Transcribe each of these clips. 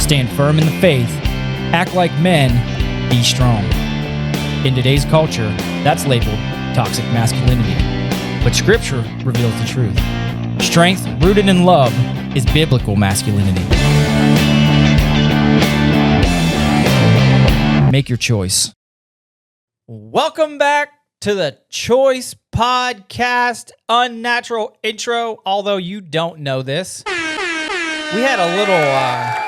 Stand firm in the faith, act like men, be strong. In today's culture, that's labeled toxic masculinity. But Scripture reveals the truth. Strength rooted in love is biblical masculinity. Make your choice. Welcome back to the Choice Podcast. Unnatural intro, although you don't know this. We had a little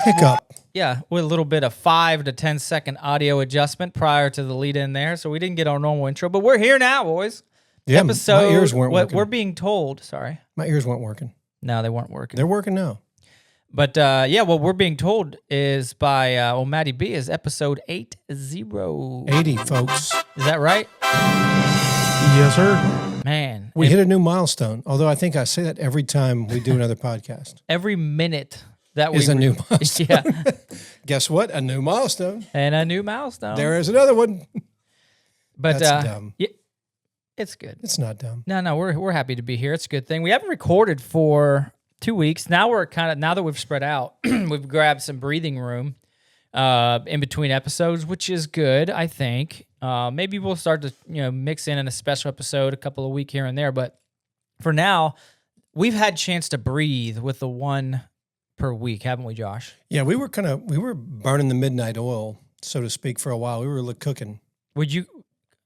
hiccup. Yeah, with a little bit of 5 to 10 second audio adjustment prior to the lead in there, so we didn't get our normal intro, but we're here now, boys. Yeah, Episode, my ears weren't working. We're being told, sorry. My ears weren't working. No, they weren't working. They're working now. But yeah, what we're being told is by Maddie B is episode 80. 80, folks. Is that right? Yes, sir. Man. We hit a new milestone, although I think I say that every time we do another podcast. Every minute that is a new milestone. Yeah. Guess what? A new milestone. And a new milestone. There is another one. But that's dumb. Yeah, it's good. It's not dumb. No, we're happy to be here. It's a good thing. We haven't recorded for 2 weeks. Now now that we've spread out, we've grabbed some breathing room in between episodes, which is good, I think. Maybe we'll start to mix in a special episode a couple of weeks here and there, but for now, we've had a chance to breathe with the one per week, haven't we, Josh? Yeah, we were burning the midnight oil, so to speak, for a while. We were cooking.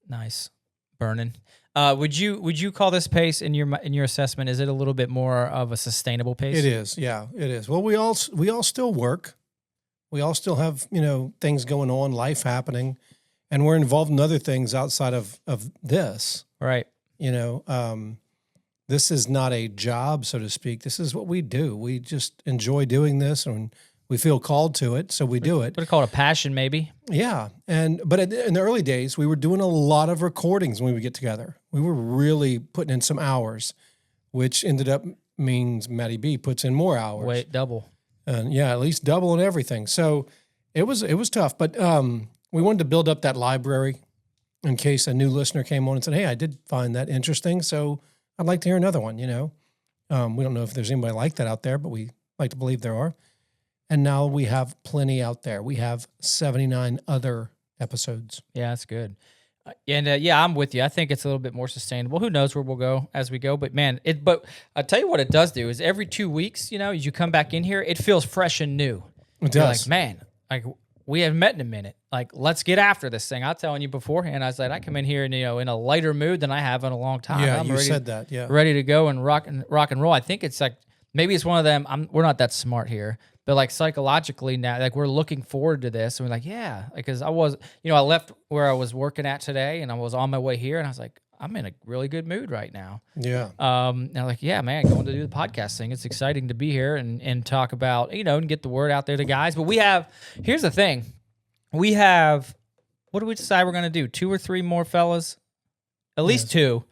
Nice burning? Would you call this pace in your assessment? Is it a little bit more of a sustainable pace? It is. Yeah, it is. Well, we all still work. We all still have things going on, life happening, and we're involved in other things outside of this. Right. This is not a job, so to speak. This is what we do. We just enjoy doing this, and we feel called to it, so we do it. What call it a passion, maybe? Yeah, but in the early days, we were doing a lot of recordings when we would get together. We were really putting in some hours, which ended up means Maddie B puts in more hours. Wait, double. And yeah, at least double and everything. So it was tough, but we wanted to build up that library in case a new listener came on and said, "Hey, I did find that interesting, so I'd like to hear another one." We don't know if there's anybody like that out there, but we like to believe there are. And now we have plenty out there. We have 79 other episodes. Yeah, that's good. Yeah, I'm with you. I think it's a little bit more sustainable. Who knows where we'll go as we go? But man, but I'll tell you what it does do is every 2 weeks, as you come back in here, it feels fresh and new. It You're does. like, man, we haven't met in a minute. Like, let's get after this thing. I was telling you beforehand, I was like, I come in here and in a lighter mood than I have in a long time. Yeah, I'm said that. Yeah, ready to go and rock and roll. I think it's like maybe it's one of them. We're not that smart here. But like psychologically now, like we're looking forward to this, and we're like, yeah, because I was, I left where I was working at today, and I was on my way here, and I was like, I'm in a really good mood right now. Yeah. And I'm like, yeah, man, going to do the podcast thing. It's exciting to be here and talk about, and get the word out there to guys. But here's the thing, what do we decide we're gonna do? 2 or 3 more fellas, at least 2.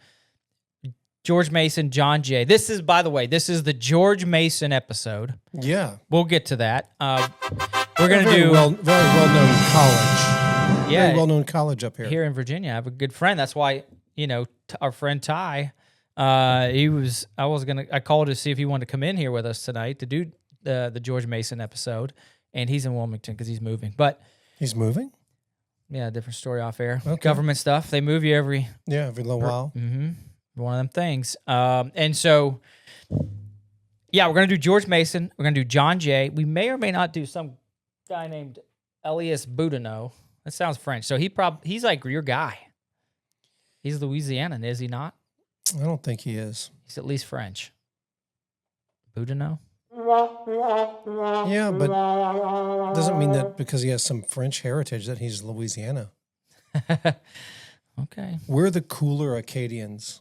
George Mason, John Jay. This is the George Mason episode. Yeah. We'll get to that. We're going to do... very well-known college. Yeah. Very well-known college up here. Here in Virginia. I have a good friend. That's why, our friend Ty, I called to see if he wanted to come in here with us tonight to do the George Mason episode, and he's in Wilmington because he's moving. But... He's moving? Yeah, different story off air. Okay. Government stuff. They move you every little while. Mm-hmm. One of them things. And so, yeah, we're going to do George Mason. We're going to do John Jay. We may or may not do some guy named Elias Boudinot. That sounds French. So he's like your guy. He's Louisianan, is he not? I don't think he is. He's at least French. Boudinot? Yeah, but doesn't mean that because he has some French heritage that he's Louisiana. Okay. We're the cooler Acadians.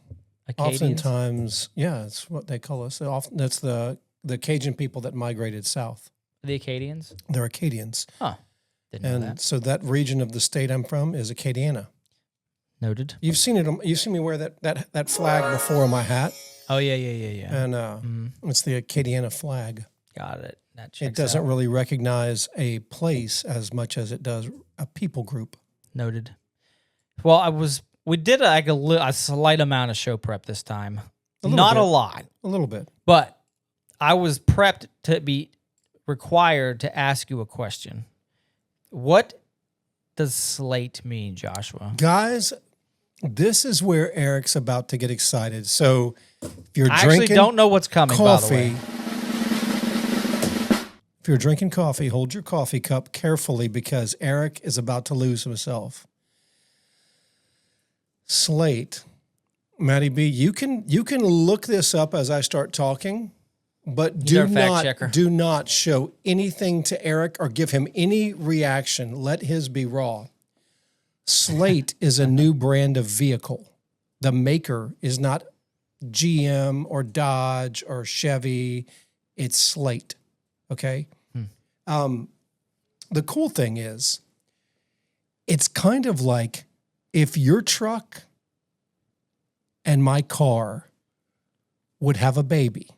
Oftentimes, yeah, it's what they call us. That's the Cajun people that migrated south. The Acadians? They're Acadians. Huh. Didn't know that. And so that region of the state I'm from is Acadiana. Noted. You've seen it. You've seen me wear that flag before on my hat. Oh, yeah. And it's the Acadiana flag. Got it. That checks It doesn't out. really recognize a place as much as it does a people group. Noted. Well, we did a slight amount of show prep this time. Not a lot. A little bit. But I was prepped to be required to ask you a question. What does slate mean, Joshua? Guys, this is where Eric's about to get excited. So if you're I drinking actually don't know what's coming, by the way. If you're drinking coffee, hold your coffee cup carefully because Eric is about to lose himself. Slate. Maddie B, you can look this up as I start talking, but do not show anything to Eric or give him any reaction. Let his be raw. Slate is a new brand of vehicle. The maker is not GM or Dodge or Chevy. It's Slate. Okay. The cool thing is, it's kind of like if your truck and my car would have a baby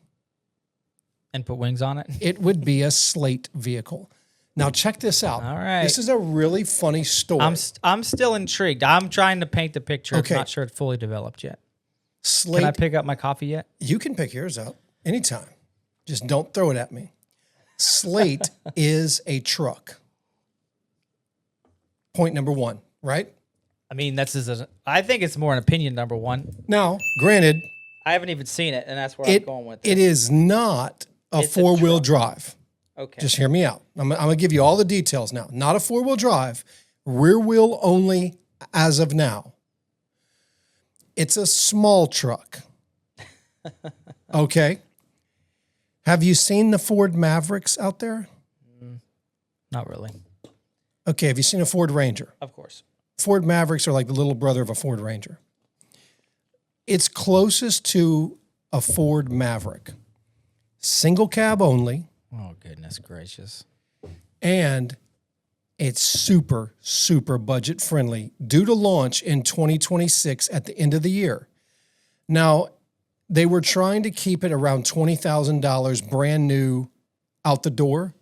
and put wings on it, it would be a Slate vehicle. Now check this out. All right. This is a really funny story. I'm still intrigued. I'm trying to paint the picture. Okay. I'm not sure it's fully developed yet. Slate. Can I pick up my coffee yet? You can pick yours up anytime. Just don't throw it at me. Slate is a truck. Point number one, right? I mean, I think it's more an opinion, number one. Now, granted, I haven't even seen it, and that's where I'm going with it. It is not a four-wheel drive. Okay. Just hear me out. I'm going to give you all the details now. Not a four-wheel drive, rear wheel only as of now. It's a small truck. Okay. Have you seen the Ford Mavericks out there? Not really. Okay. Have you seen a Ford Ranger? Of course. Ford Mavericks are like the little brother of a Ford Ranger. It's closest to a Ford Maverick. Single cab only. Oh, goodness gracious. And it's super, super budget friendly, due to launch in 2026 at the end of the year. Now, they were trying to keep it around $20,000 brand new out the door.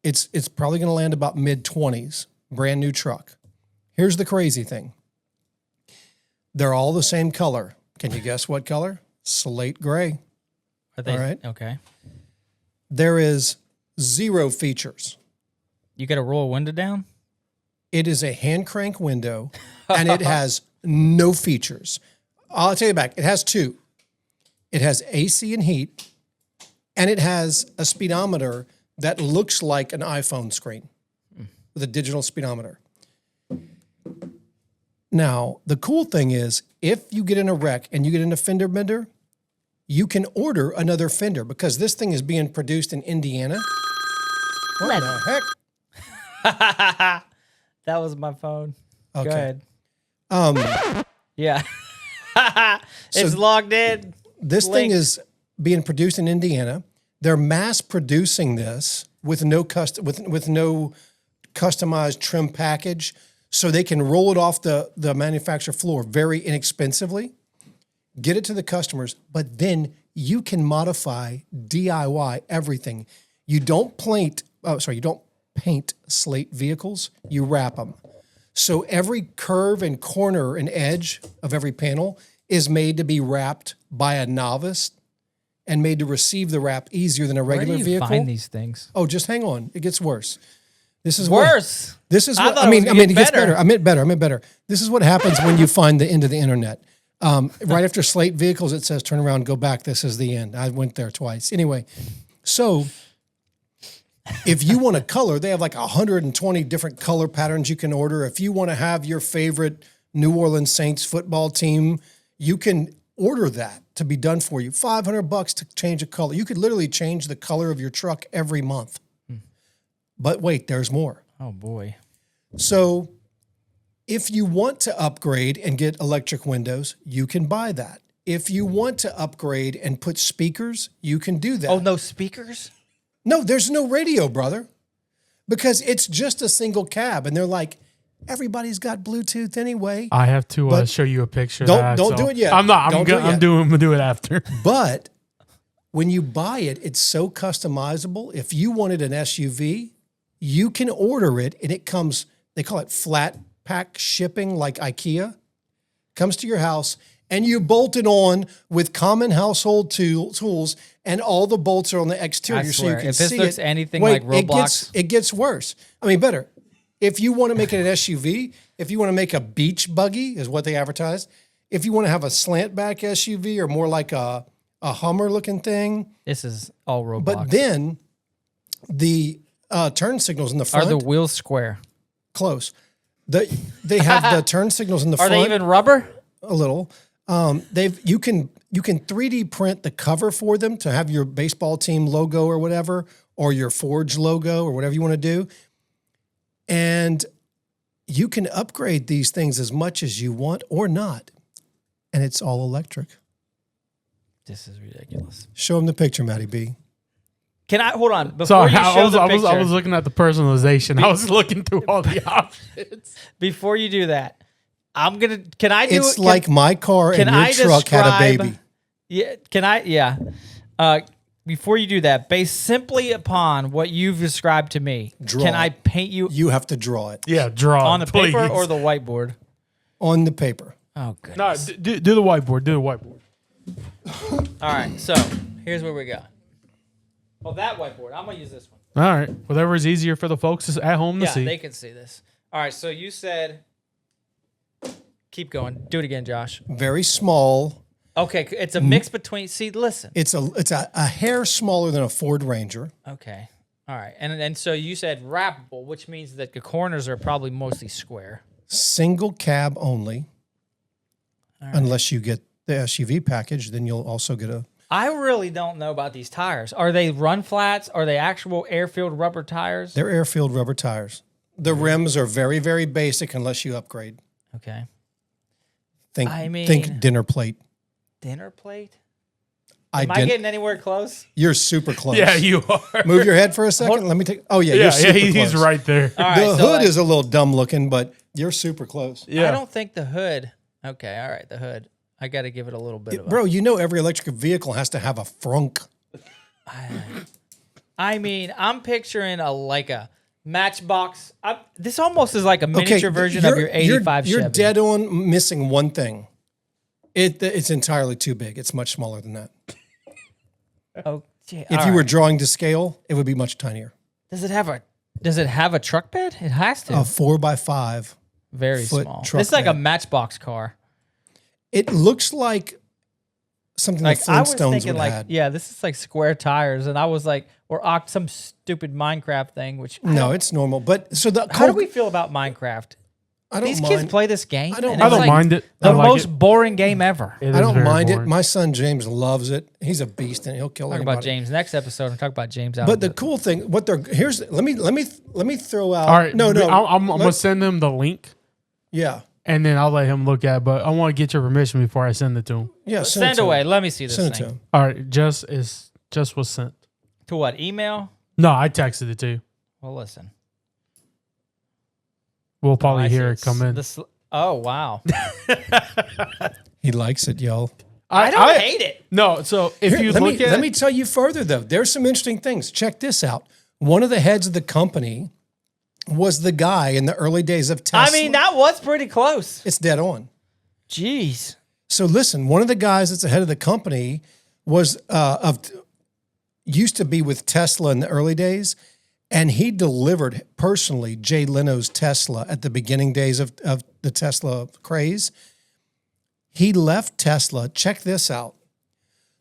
It's probably going to land about mid-20s, brand new truck. Here's the crazy thing. They're all the same color. Can you guess what color? Slate gray. Are they? All right. Okay. There is 0 features. You got to roll a window down? It is a hand crank window, and it has no features. I'll tell you back. It has 2. It has AC and heat, and it has a speedometer that looks like an iPhone screen with a digital speedometer. Now, the cool thing is, if you get in a wreck and you get in a fender bender, you can order another fender because this thing is being produced in Indiana. What the heck? That was my phone. Okay. Go ahead. Yeah. It's logged in. This thing is being produced in Indiana. They're mass producing this with no customized trim package, so they can roll it off the manufacturer floor very inexpensively, get it to the customers, but then you can modify DIY everything. You don't paint Slate vehicles, you wrap them. So every curve and corner and edge of every panel is made to be wrapped by a novice and made to receive the wrap easier than a regular vehicle. Where do you find these things? Oh, just hang on. It gets worse. This is worse. I mean, it gets better. I meant better. This is what happens when you find the end of the internet. Right after Slate vehicles, it says, turn around, go back. This is the end. I went there twice. Anyway, so if you want a color, they have like 120 different color patterns you can order. If you want to have your favorite New Orleans Saints football team, you can order that to be done for you. $500 to change a color. You could literally change the color of your truck every month. But wait, there's more. Oh, boy. So if you want to upgrade and get electric windows, you can buy that. If you want to upgrade and put speakers, you can do that. Oh, no speakers? No, there's no radio, brother, because it's just a single cab. And they're like, everybody's got Bluetooth anyway. I have to show you a picture. Don't do it yet. I'm not. I'm gonna do it after. But when you buy it, it's so customizable. If you wanted an SUV, you can order it, and it comes. They call it flat pack shipping, like IKEA. Comes to your house, and you bolt it on with common household tools, and all the bolts are on the exterior, I so swear, you can if this see looks it. anything Wait, like Roblox, it gets worse. I mean, better. If you want to make it an SUV, if you want to make a beach buggy, is what they advertise. If you want to have a slant back SUV or more like a Hummer looking thing, this is all Roblox. but then the turn signals in the front are the wheels square? close. They have the turn signals in the Are front. they even rubber? A little. You can 3D print the cover for them to have your baseball team logo or whatever, or your Forge logo or whatever you want to do. And you can upgrade these things as much as you want or not. And it's all electric. This is ridiculous. Show them the picture, Matty B. Can I hold on before Sorry, you show the picture? I was looking at the personalization. I was looking through all the options. Before you do that, I'm gonna. Can I do? It's like my car and can your I truck had a describe- baby. Yeah. Can I? Yeah. Before you do that, based simply upon what you've described to me, Draw. can I paint you You have to draw it Yeah, draw on the please. paper or the whiteboard? on the paper. Oh, No, goodness. do the whiteboard. Do the whiteboard. All right. So here's what we got. Well, that whiteboard. I'm gonna use this one. All right, whatever is easier for the folks at home to Yeah, see. they can see this. All right. So you said. Keep going. Do it again, Josh. Very small. Okay, it's a mix between. See, listen. It's a hair smaller than a Ford Ranger. Okay. All right. And so you said wrappable, which means that the corners are probably mostly square. Single cab only. Unless you get the SUV package, then you'll also get a. I really don't know about these tires. Are they run flats? Are they actual air-filled rubber tires? They're air-filled rubber tires. The rims are very, very basic unless you upgrade. Okay. Think dinner plate. Dinner plate? I Am I getting anywhere close? You're super close. Yeah, you are. Move your head for a second. Let me take. Oh yeah, you're super he's close. right there. All right. The so hood is a little dumb looking, but you're super close. Yeah. I don't think the hood. Okay. All right. The hood. I got to give it a little bit of a. Bro, you know every electric vehicle has to have a frunk. I mean, I'm picturing a Matchbox. This almost is like a miniature version of your 85 You're Chevy. dead on missing one thing. It's entirely too big. It's much smaller than that. Oh, gee, If you were drawing to scale, it would be much tinier. Does it have a truck bed? It has to. A 4x5. Very foot small. truck This is like a bed. Matchbox car. It looks like something Like the I was Flintstones thinking, would like, have had. yeah, this is like square tires, and I was like, or some stupid Minecraft thing. Which No, it's normal. But so the how do we feel about Minecraft? I don't These mind. kids play this game. I don't and mind. it's I don't like mind it. The I like most it. boring game ever. It I is don't very mind boring. it. My son James loves it. He's a beast and he'll kill Talk anybody. about James next episode. And talk about James out. But the cool thing, let me throw out. All right. No. I'm gonna send him the link, Yeah. and then I'll let him look at it. But I want to get your permission before I send it to him. Yeah. send away. Let me see this Send it to thing. him. All right. Just was sent. To what? Email? No, I texted it to you. Well, listen. We'll probably I see hear it come in. Oh wow! He likes it, y'all. I don't hate it. No, so if Here, you let look me at let me tell you further though. There's some interesting things. Check this out. One of the heads of the company was the guy in the early days of Tesla. I mean, that was pretty close. it's dead on. Jeez. So listen, one of the guys that's the head of the company was used to be with Tesla in the early days, and he delivered personally Jay Leno's Tesla at the beginning days of the Tesla craze. He left Tesla. Check this out.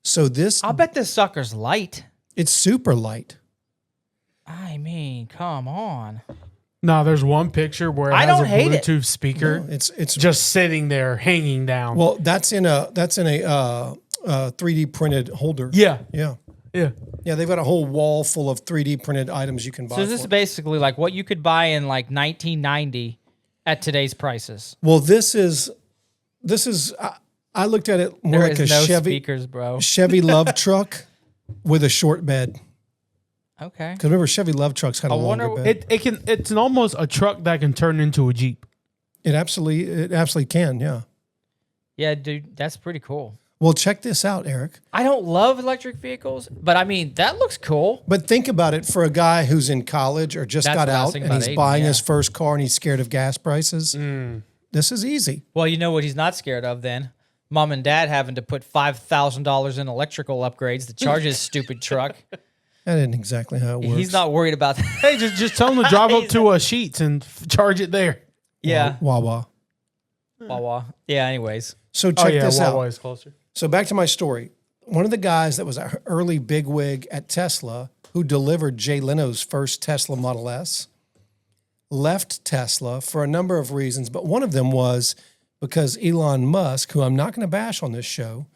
So I'll bet this sucker's light. it's super light. I mean, come on. no, there's one picture where it I has don't a hate it. Bluetooth speaker It's just sitting there hanging down. well, that's in a 3D printed holder. yeah, Yeah. yeah. Yeah, they've got a whole wall full of 3D printed items you can buy. So this is for. basically like what you could buy in like 1990 at today's prices. Well, this is I looked at it more There like is a no Chevy speakers, bro. Chevy Love truck with a short bed. Okay. Because remember, Chevy Love trucks had a I wonder longer bed. It's almost a truck that can turn into a Jeep. It absolutely can. Yeah. Yeah, dude, that's pretty cool. Well, check this out, Eric. I don't love electric vehicles, but I mean, that looks cool. But think about it for a guy who's in college or just That's got what I was out thinking and about he's Aiden, buying yeah. his first car and he's scared of gas prices. This is easy. Well, you know what he's not scared of then? Mom and dad having to put $5,000 in electrical upgrades to charge his stupid truck. That isn't exactly how it works. He's not worried about that. Hey, just tell them to drive up to Sheets and charge it there. Yeah. Wawa. Wawa. Yeah, anyways. So check this Wawa out. is closer. So back to my story. One of the guys that was an early bigwig at Tesla who delivered Jay Leno's first Tesla Model S left Tesla for a number of reasons, but one of them was because Elon Musk, who I'm not going to bash on this show,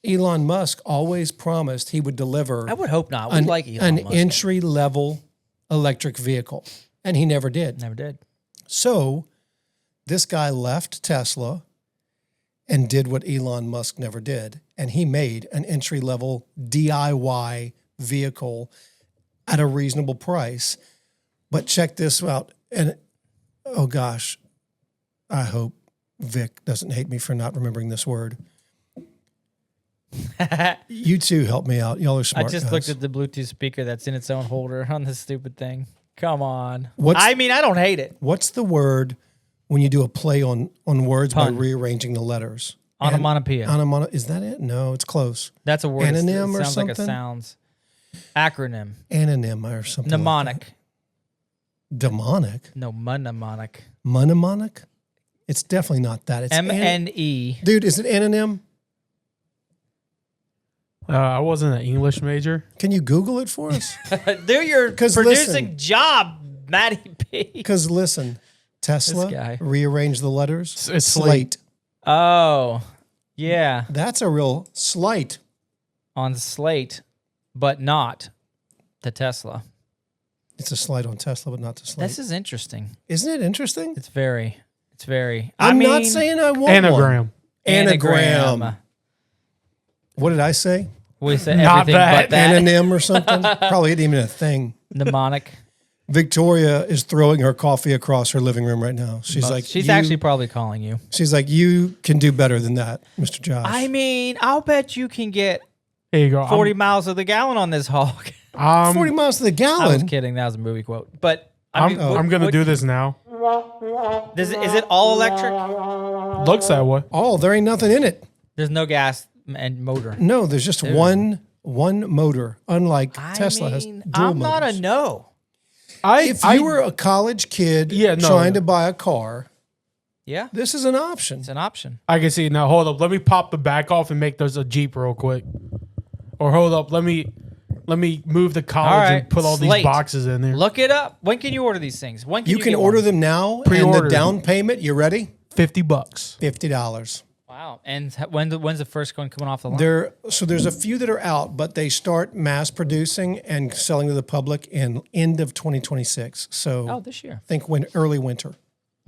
Elon Musk always promised he would deliver I would hope not. We like Elon an Musk. entry-level electric vehicle, and he never did. Never did. So this guy left Tesla and did what Elon Musk never did, and he made an entry-level DIY vehicle at a reasonable price. But check this out, and oh gosh, I hope Vic doesn't hate me for not remembering this word. You two help me out. Y'all are I smart just guys. looked at the Bluetooth speaker that's in its own holder on this stupid thing. Come on. What's- I mean, I don't hate it. What's the word when you do a play on words Pun. by rearranging the letters? Onomatopoeia. Is that it? No, it's close. That's a word. Anonym it or sounds like it something? sounds. Acronym. Anonym or something. Mnemonic. Demonic? No, mnemonic. Mnemonic? It's definitely not that. It's M-N-E. Dude, is it anonym? I wasn't an English major. Can you Google it for us? Do your 'Cause producing listen. job, Matty P. Because listen, Tesla This guy. rearranged the letters. It's slate. Oh, yeah. That's a real slight. On Slate, but not the Tesla. It's a slight on Tesla, but not the slate. This is interesting. Isn't it interesting? It's very. I'm not saying I want one. Anagram. Anagram. What did I say? We say Not everything that. but that. Anonym or something? Probably ain't even a thing. Mnemonic. Victoria is throwing her coffee across her living room right now. She's like, she's "You-" actually probably calling you. She's like, you can do better than that, Mr. Josh. I mean, I'll bet you can get Here you go. 40 miles of the gallon on this hog. 40 miles to the I was gallon. kidding. That was a movie quote. But I mean, I'm going to do this now. Is it all electric? Looks that way. Oh, there ain't nothing in it. There's no gas and motor. No, there's just one motor. Unlike I Tesla has mean, dual I'm not motors. a no. If you were a college kid trying to buy a car, Yeah, this is an option. it's an option. I can see. Now, hold up. Let me pop the back off and make those a Jeep real quick. Or hold up. Let me move the college All right, and put all Slate. these boxes in there. Look it up. When can you order these things? When can You can get order one? them now, and Pre-order the down payment, you ready? $50. $50. Wow. And when's the first one coming off the line? There's a few that are out, but they start mass producing and selling to the public in end of 2026. So Oh, this year. think early winter.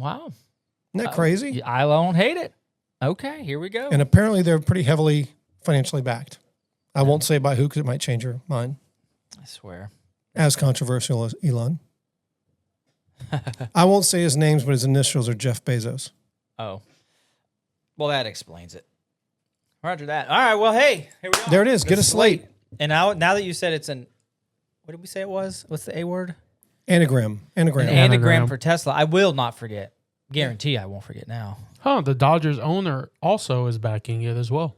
Wow. Isn't that crazy? I don't hate it. Okay, here we go. And apparently they're pretty heavily financially backed. I won't say by who because it might change your mind. I swear. As controversial as Elon. I won't say his names, but his initials are Jeff Bezos. Oh. Well, that explains it. Roger that. All right. Well, hey, here we go. There it is. The Get a slate. And now that you said it's what did we say it was? What's the A word? Anagram. An Anagram. anagram for Tesla. I will not forget. Guarantee I won't forget now. Huh, the Dodgers owner also is backing it as well.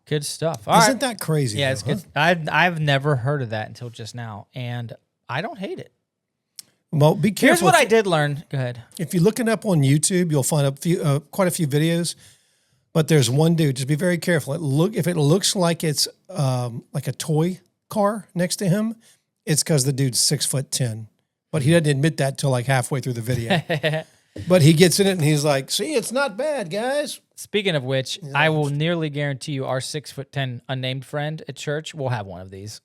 Good stuff. All Isn't right. that crazy? Yeah, though, it's good. I've never heard of that until just now, and I don't hate it. Well, be careful. Here's what I did learn. Go ahead. If you look it up on YouTube, you'll find quite a few videos. But there's one dude. Just be very careful. If it looks like it's like a toy car next to him, it's because the dude's 6'10". But he doesn't admit that till like halfway through the video. But he gets in it and he's like, "See, it's not bad, guys." Speaking of which, I will nearly guarantee you our 6'10" unnamed friend at church will have one of these.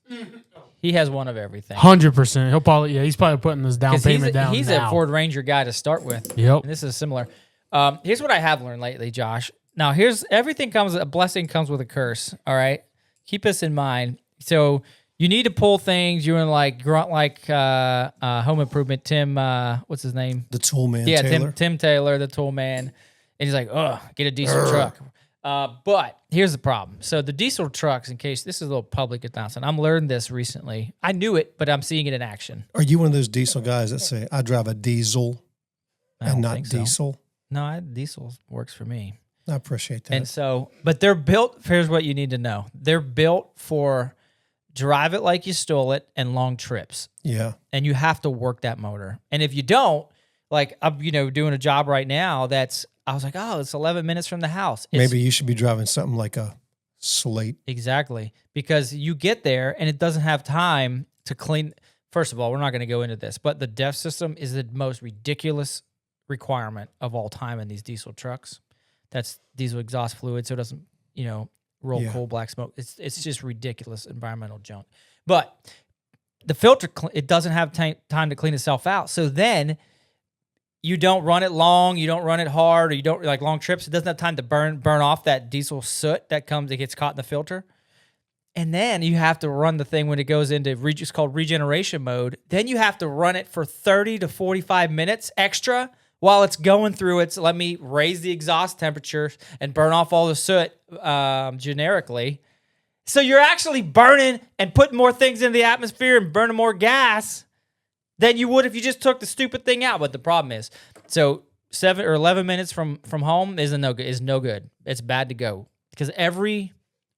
He has one of everything. 100%. He's probably putting this down 'Cause payment down he's now. a Ford Ranger guy to start with. Yep. And this is similar. Here's what I have learned lately, Josh. Now, a blessing comes with a curse. All right, keep this in mind. So you need to pull things. You're in like grunt like Home Improvement. Tim, what's his name? The tool man, Yeah, Taylor. Tim Taylor, the tool man. And he's like, "Ugh, get a diesel truck." But here's the problem. So the diesel trucks, in case this is a little public announcement, I'm learning this recently. I knew it, but I'm seeing it in action. Are you one of those diesel guys that say, "I drive a diesel I don't and not think so. diesel"? No, diesel works for me. I appreciate that. And so, but they're built, here's what you need to know. They're built for drive it like you stole it and long trips. Yeah. And you have to work that motor. And if you don't, like I'm, doing a job right now I was like, oh, it's 11 minutes from the house. Maybe you should be driving something like a Slate. Exactly. Because you get there and it doesn't have time to clean. First of all, we're not going to go into this, but the DEF system is the most ridiculous requirement of all time in these diesel trucks. That's diesel exhaust fluid, so it doesn't, roll coal black smoke. It's just ridiculous environmental junk. But the filter, it doesn't have time to clean itself out. So then you don't run it long, you don't run it hard, or you don't like long trips. It doesn't have time to burn off that diesel soot that gets caught in the filter. And then you have to run the thing when it goes into it's called regeneration mode. Then you have to run it for 30 to 45 minutes extra while it's going through its, let me raise the exhaust temperature and burn off all the soot generically. So you're actually burning and putting more things into the atmosphere and burning more gas than you would if you just took the stupid thing out. But the problem is, so 7 or 11 minutes from home is no good. It's bad to go because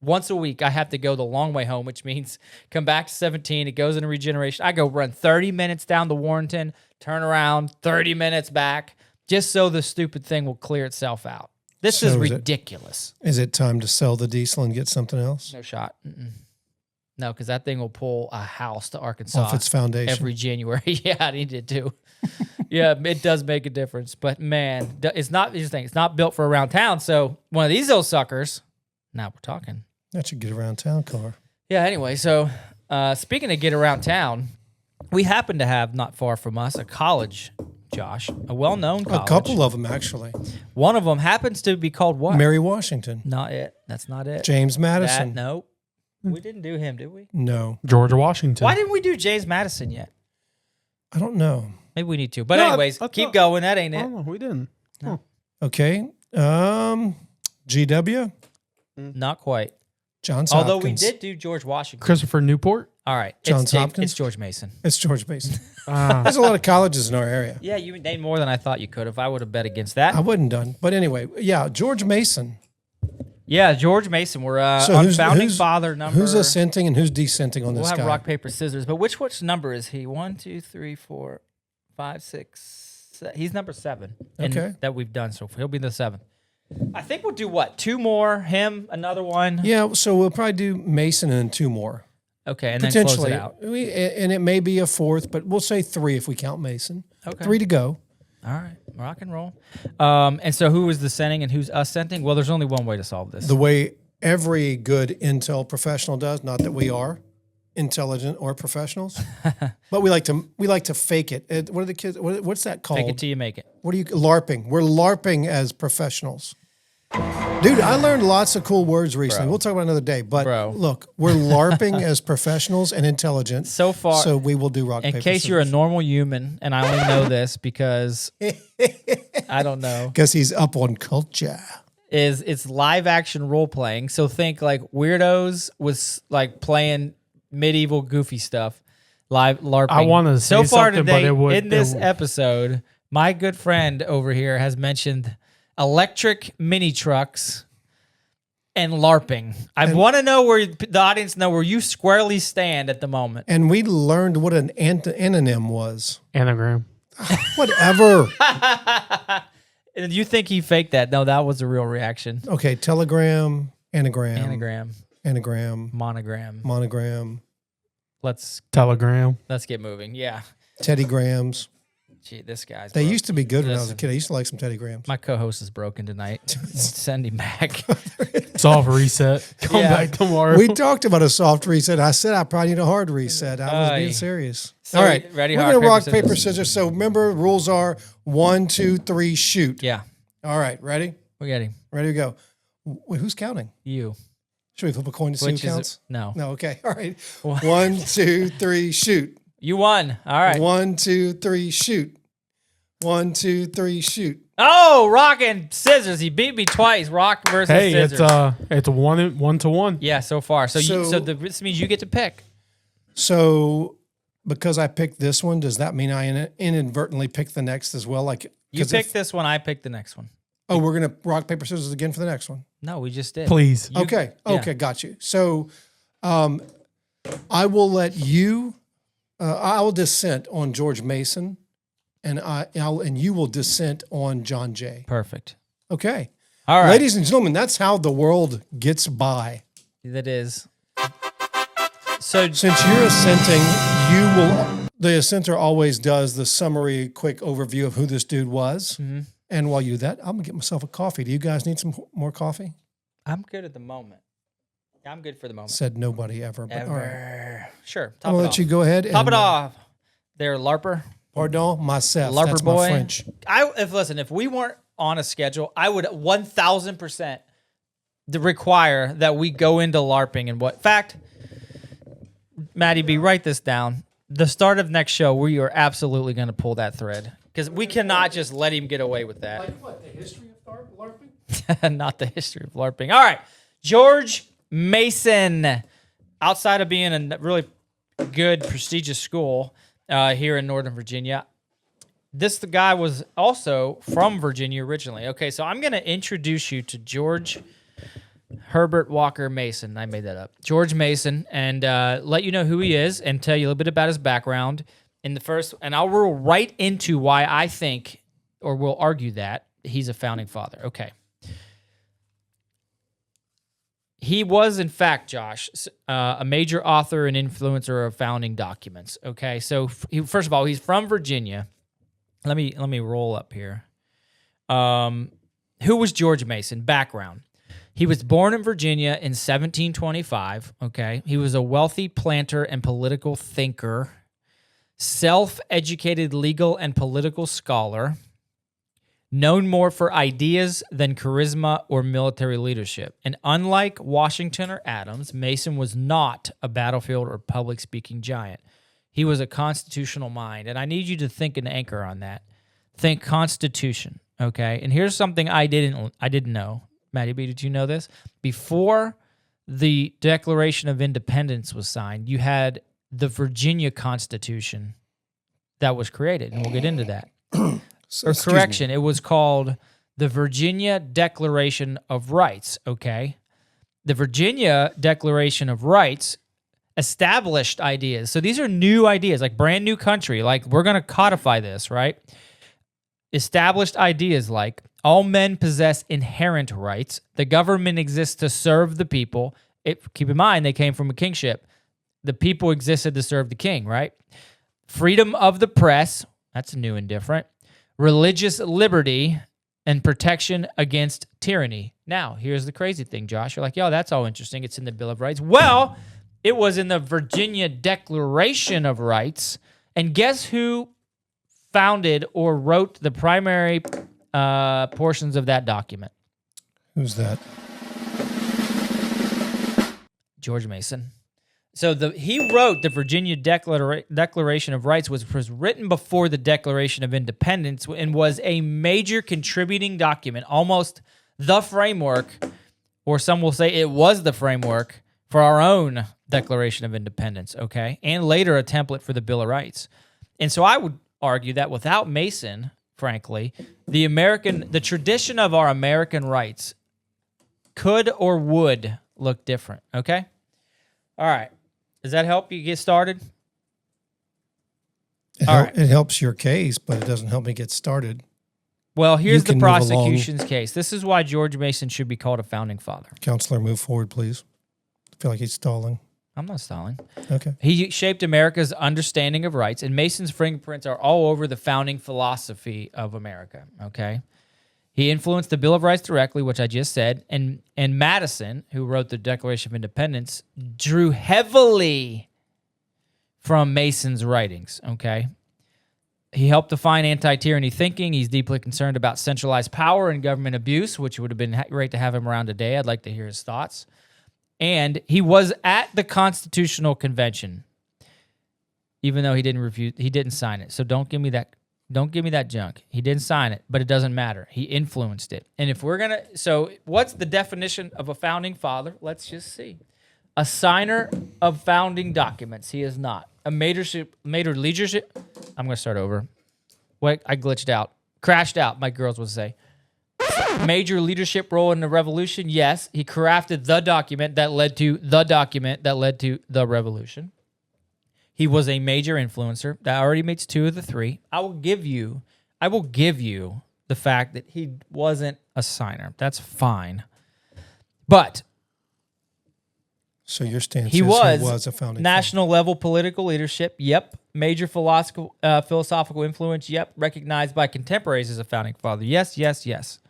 once a week I have to go the long way home, which means come back to 17. It goes into regeneration. I go run 30 minutes down to Warrenton, turn around 30 minutes back, just so the stupid thing will clear itself out. This is ridiculous. Is it time to sell the diesel and get something else? No shot. No, because that thing will pull a house to Arkansas off its foundation every January. Yeah, I need it to. Yeah, it does make a difference. But man, it's not. Here's the thing: it's not built for around town. So one of these old suckers. Now we're talking. That should get around town car. Yeah. Anyway, so speaking of get around town, we happen to have not far from us a college, Josh, a well-known college. A couple of them actually. One of them happens to be called what? Mary Washington. Not it. That's not it. James Madison. No. We didn't do him, did we? No. George Washington. Why didn't we do James Madison yet? I don't know. Maybe we need to. But anyways, keep going. That ain't it. Oh, we didn't. No. Okay. GW? Not quite. Johns Although Hopkins. we did do George Washington. Christopher Newport. All right. Johns Hopkins? It's George Mason. It's George Mason. There's a lot of colleges in our area. Yeah, you named more than I thought you could have. I would have bet against that. I wouldn't done. But anyway, yeah, George Mason. Yeah, George Mason. We're So on who's- founding who's- father number. Who's ascending and who's descending on We'll this have guy? rock, paper, scissors. But which number is he? 1, 2, 3, 4, 5, 6. He's number 7. Okay. That we've done so far. He'll be the 7th. I think we'll do what? 2 more. Him, another one. Yeah, so we'll probably do Mason and then 2 more. Okay, and then close Potentially. it out. And it may be a 4th, but we'll say 3 if we count Mason. Okay. 3 to go. All right, rock and roll. And so who is descending and who's ascending? Well, there's only one way to solve this. The way every good Intel professional does, not that we are intelligent or professionals, but we like to fake it. What are the kids? What's that called? Fake it till you make it. What are you LARPing? We're LARPing as professionals. Dude, I learned lots of cool words recently. Bro. We'll talk about it another day. But Bro. look, we're LARPing as professionals and intelligent. So far, So we will do rock, in paper, case you're a scissors. normal human, and I only know this because I don't know, Guess he's up on culture. it's live action role playing. So think like Weirdos was like playing medieval goofy stuff, live LARPing. I wanna say so far something, but today it would- in this it would- episode, my good friend over here has mentioned electric mini trucks and LARPing. I want to know where the audience know where you squarely stand at the moment. And we learned what an antonym was. Anagram. Whatever. And you think he faked that? No, that was a real reaction. Okay, telegram, anagram, Anagram, monogram. monogram, Let's Telegram. get moving. Yeah. teddygrams. Gee, this guy's. They broke. used to be good when I was a Listen. kid. I used to like some teddygrams. My co-host is broken tonight. Send him back. Soft reset. Come Yeah. back tomorrow. We talked about a soft reset. I said I probably need a hard reset. I was being Aye. serious. So, All right, ready, we're hard, gonna paper, rock scissors. paper scissors. So remember, rules are 1, 2, 3, shoot. Yeah, All right, ready? we got him. Ready to go. Wait, who's counting? You. Should we flip a coin to see who Which is counts? no. No. Okay. All right. 1, 2, 3, shoot. You won. All right. 1, 2, 3, shoot. 1, 2, 3, shoot. Oh, rock and scissors. He beat me twice. Rock versus Hey, scissors. it's 1 to 1. Yeah, so far. So So- this means you get to pick. So because I picked this one, does that mean I inadvertently picked the next as well? Like You picked this one, I picked the next one. Oh, we're gonna rock paper scissors again for the next one. No, we just did. Please. Okay, got you. So, I will let you. I will dissent on George Mason, and you will dissent on John Jay. Perfect. Okay. All right, ladies and gentlemen, that's how the world gets by. That is. So Since you're assenting, the assenter always does the summary, quick overview of who this dude was. Mm-hmm. And while you do that, I'm gonna get myself a coffee. Do you guys need some more coffee? I'm good at the moment. I'm good for the moment. Said nobody ever. But Ever. all right. Sure. I'm gonna let you go ahead. Top it off. There, LARPer. Pardon myself. LARPer That's boy. my French. If we weren't on a schedule, I would 1,000% require that we go into LARPing. And fact, Maddie B, write this down. The start of next show, we are absolutely going to pull that thread because we cannot just let him get away with that. Like what? The history of LARPing? Not the history of LARPing. All right, George Mason. Outside of being a really good, prestigious school here in Northern Virginia, the guy was also from Virginia originally. Okay, so I'm going to introduce you to George Herbert Walker Mason. I made that up. George Mason, and let you know who he is and tell you a little bit about his background in the first, and I'll roll right into why I think, or will argue that, he's a founding father. Okay. He was, in fact, Josh, a major author and influencer of founding documents. Okay, so first of all, he's from Virginia. Let me roll up here. Who was George Mason? Background. He was born in Virginia in 1725, okay? He was a wealthy planter and political thinker, self-educated legal and political scholar, known more for ideas than charisma or military leadership. And unlike Washington or Adams, Mason was not a battlefield or public speaking giant. He was a constitutional mind. And I need you to think and anchor on that. Think Constitution, okay? And here's something I didn't know. Maddie B, did you know this? Before the Declaration of Independence was signed, you had the Virginia Constitution that was created, and we'll get into that. Correction, it was called the Virginia Declaration of Rights, okay? The Virginia Declaration of Rights established ideas. So these are new ideas, like brand new country, like we're going to codify this, right? Established ideas like all men possess inherent rights. The government exists to serve the people. Keep in mind, they came from a kingship. The people existed to serve the king, right? Freedom of the press. That's new and different. Religious liberty and protection against tyranny. Now, here's the crazy thing, Josh. You're like, yo, that's all interesting. It's in the Bill of Rights. Well, it was in the Virginia Declaration of Rights. And guess who founded or wrote the primary portions of that document? Who's that? George Mason. So he wrote the Virginia Declaration of Rights, which was written before the Declaration of Independence and was a major contributing document, almost the framework, or some will say it was the framework for our own Declaration of Independence, okay? And later a template for the Bill of Rights. And so I would argue that without Mason, frankly, the tradition of our American rights could or would look different, okay? All right. Does that help you get started? It helps your case, but it doesn't help me get started. Well, here's the can move along. prosecution's case. This is why George Mason should be called a founding father. Counselor, move forward, please. I feel like he's stalling. I'm not stalling. Okay. He shaped America's understanding of rights, and Mason's fingerprints are all over the founding philosophy of America, okay? He influenced the Bill of Rights directly, which I just said, and Madison, who wrote the Declaration of Independence, drew heavily from Mason's writings, okay? He helped define anti-tyranny thinking. He's deeply concerned about centralized power and government abuse, which would have been great to have him around today. I'd like to hear his thoughts. And he was at the Constitutional Convention, even though he didn't sign it. So don't give me that junk. He didn't sign it, but it doesn't matter. He influenced it. And if we're so what's the definition of a founding father? Let's just see. a signer of founding documents. He is not. A major leadership. I'm going to start over. Wait, I glitched out. Crashed out, my girls would say. Major leadership role in the revolution? Yes. He crafted the document that led to the document that led to the revolution. He was a major influencer. That already makes 2 of the 3. I will give you the fact that he wasn't a signer. That's fine. But So your stance he is was, he was a founding national level political leadership. Yep. Major philosophical influence. Yep. Recognized by contemporaries as a founding father. Yes, yes, yes.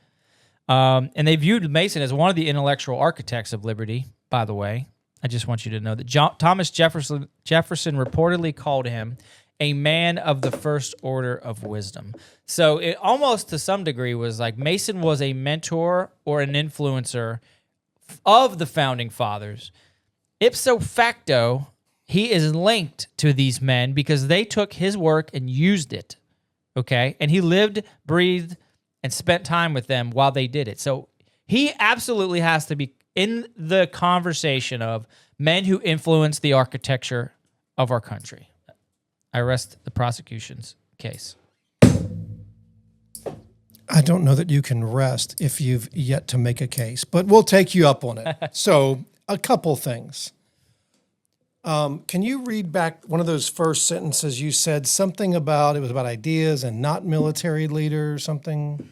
And they viewed Mason as one of the intellectual architects of liberty, by the way. I just want you to know that Thomas Jefferson reportedly called him a man of the first order of wisdom. So it almost to some degree was like Mason was a mentor or an influencer of the founding fathers. Ipso facto, he is linked to these men because they took his work and used it, okay? And he lived, breathed, and spent time with them while they did it. So he absolutely has to be in the conversation of men who influenced the architecture of our country. I rest the prosecution's case. I don't know that you can rest if you've yet to make a case, but we'll take you up on it. So a couple things. Can you read back one of those first sentences? You said something about, it was about ideas and not military leader or something,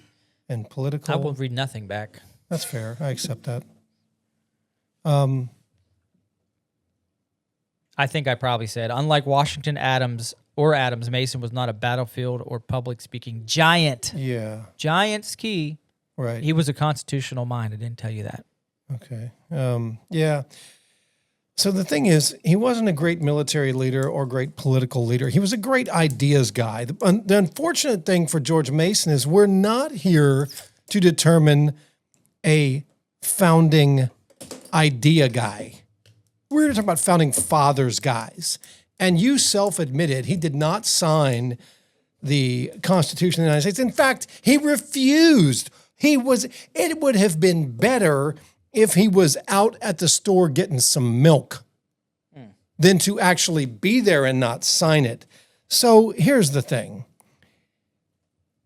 and political. I will read nothing back. That's fair. I accept that. I think I probably said, unlike Washington Adams, Mason was not a battlefield or public speaking giant. Yeah. Giant's key. Right. He was a constitutional mind. I didn't tell you that. Okay. Yeah. So the thing is, he wasn't a great military leader or great political leader. He was a great ideas guy. The unfortunate thing for George Mason is we're not here to determine a founding idea guy. We're going to talk about founding fathers guys. And you self-admitted he did not sign the Constitution of the United States. In fact, he refused. It would have been better if he was out at the store getting some milk than to actually be there and not sign it. So here's the thing.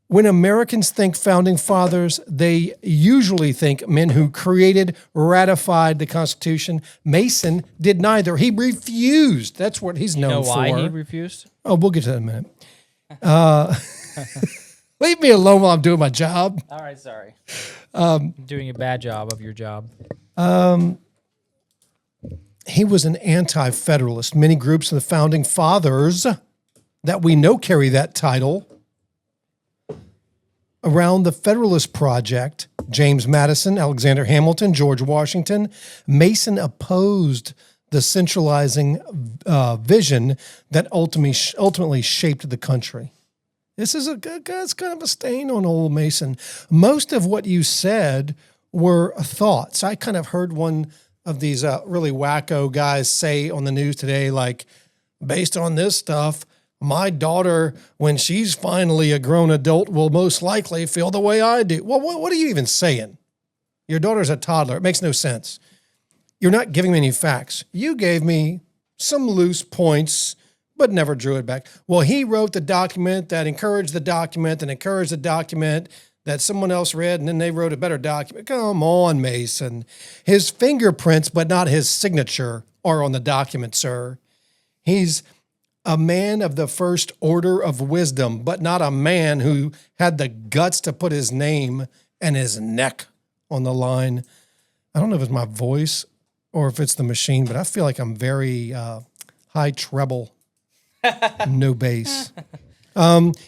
When Americans think founding fathers, they usually think men who created, ratified the Constitution. Mason did neither. He refused. That's what he's known for. You know why he refused? Oh, we'll get to that in a minute. Leave me alone while I'm doing my job. All right, sorry. Doing a bad job of your job. He was an anti-federalist. Many groups of the founding fathers that we know carry that title. Around the Federalist Project, James Madison, Alexander Hamilton, George Washington, Mason opposed the centralizing vision that ultimately shaped the country. This is it's kind of a stain on old Mason. Most of what you said were thoughts. I kind of heard one of these really wacko guys say on the news today, like, based on this stuff, my daughter, when she's finally a grown adult, will most likely feel the way I do. Well, what are you even saying? Your daughter's a toddler. It makes no sense. You're not giving me any facts. You gave me some loose points, but never drew it back. Well, he wrote the document that encouraged the document and encouraged the document that someone else read, and then they wrote a better document. Come on, Mason. His fingerprints, but not his signature, are on the document, sir. He's a man of the first order of wisdom, but not a man who had the guts to put his name and his neck on the line. I don't know if it's my voice or if it's the machine, but I feel like I'm very high treble, no bass.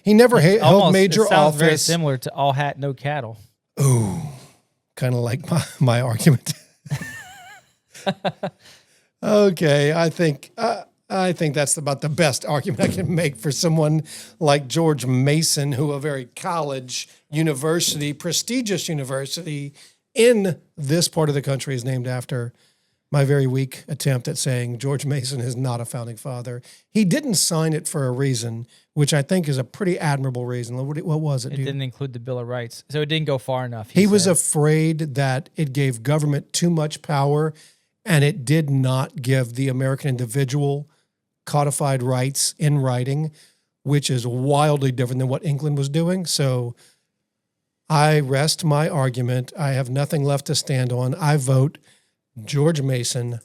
He never held major it sounds office. Very similar to all hat, no cattle. Ooh, kind of like my argument. Okay, I think that's about the best argument I can make for someone like George Mason, who a very prestigious university in this part of the country is named after. My very weak attempt at saying George Mason is not a founding father. He didn't sign it for a reason, which I think is a pretty admirable reason. What was it, It dude? didn't include the Bill of Rights, so it didn't go far enough. He was afraid that it gave government too much power and it did not give the American individual codified rights in writing, which is wildly different than what England was doing. So I rest my argument. I have nothing left to stand on. I vote George Mason,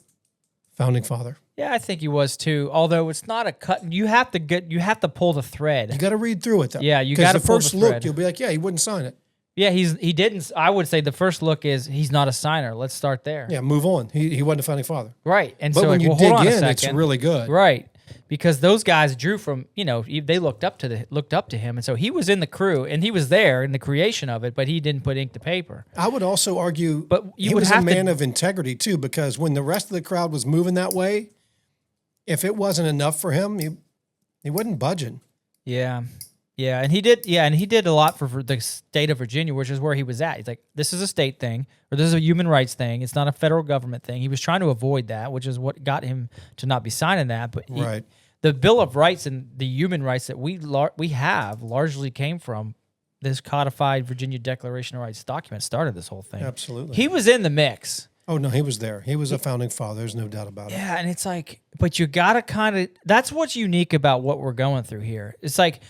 founding father. Yeah, I think he was too. Although it's not a cut. You have to pull the thread. You got to read through it, though. Yeah, you 'Cause got to the pull first the look, thread. you'll be like, yeah, he wouldn't sign it. Yeah, he didn't. I would say the first look is he's not a signer. Let's start there. Yeah, move on. He wasn't a founding father. Right. And But so when like, you well, dig hold on a in, it's second. really good. Right. Because those guys drew from, they looked up to him, and so he was in the crew and he was there in the creation of it, but he didn't put ink to paper. I would also argue But you he would was have a to- man of integrity too, because when the rest of the crowd was moving that way, if it wasn't enough for him, he wasn't budging. Yeah. Yeah, and he did. Yeah, and he did a lot for the state of Virginia, which is where he was at. He's like, this is a state thing, or this is a human rights thing. It's not a federal government thing. He was trying to avoid that, which is what got him to not be signing that. But Right. The Bill of Rights and the human rights that we have largely came from this codified Virginia Declaration of Rights document. Started this whole thing. Absolutely. He was in the mix. Oh no, he was there. He was a founding father. There's no doubt about it. Yeah, and it's like, but you gotta kind of. That's what's unique about what we're going through here. It's like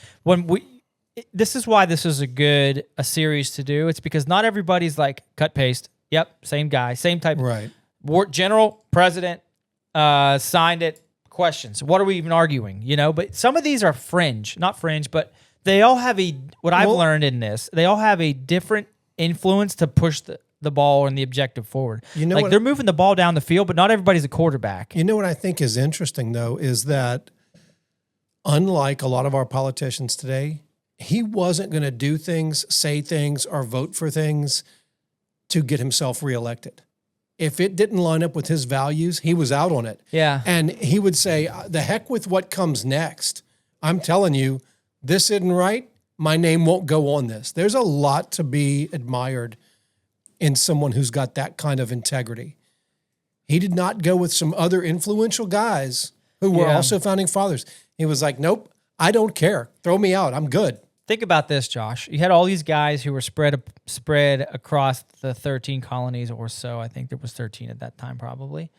this is why this is a series to do. It's because not everybody's like cut paste. Yep, same guy, same type. Right. General, president, signed it. Questions. What are we even arguing? But some of these are not fringe, but they all have what I've learned in this. They all have a different influence to push the ball and the objective forward. They're moving the ball down the field, but not everybody's a quarterback. You know what I think is interesting though is that unlike a lot of our politicians today, he wasn't going to do things, say things, or vote for things to get himself reelected. If it didn't line up with his values, he was out on it. Yeah. And he would say, the heck with what comes next. I'm telling you, this isn't right. My name won't go on this. There's a lot to be admired in someone who's got that kind of integrity. He did not go with some other influential guys who were also founding fathers. He was like, nope, I don't care. Throw me out. I'm good. Think about this, Josh. You had all these guys who were spread across the 13 colonies or so. I think there was 13 at that time probably.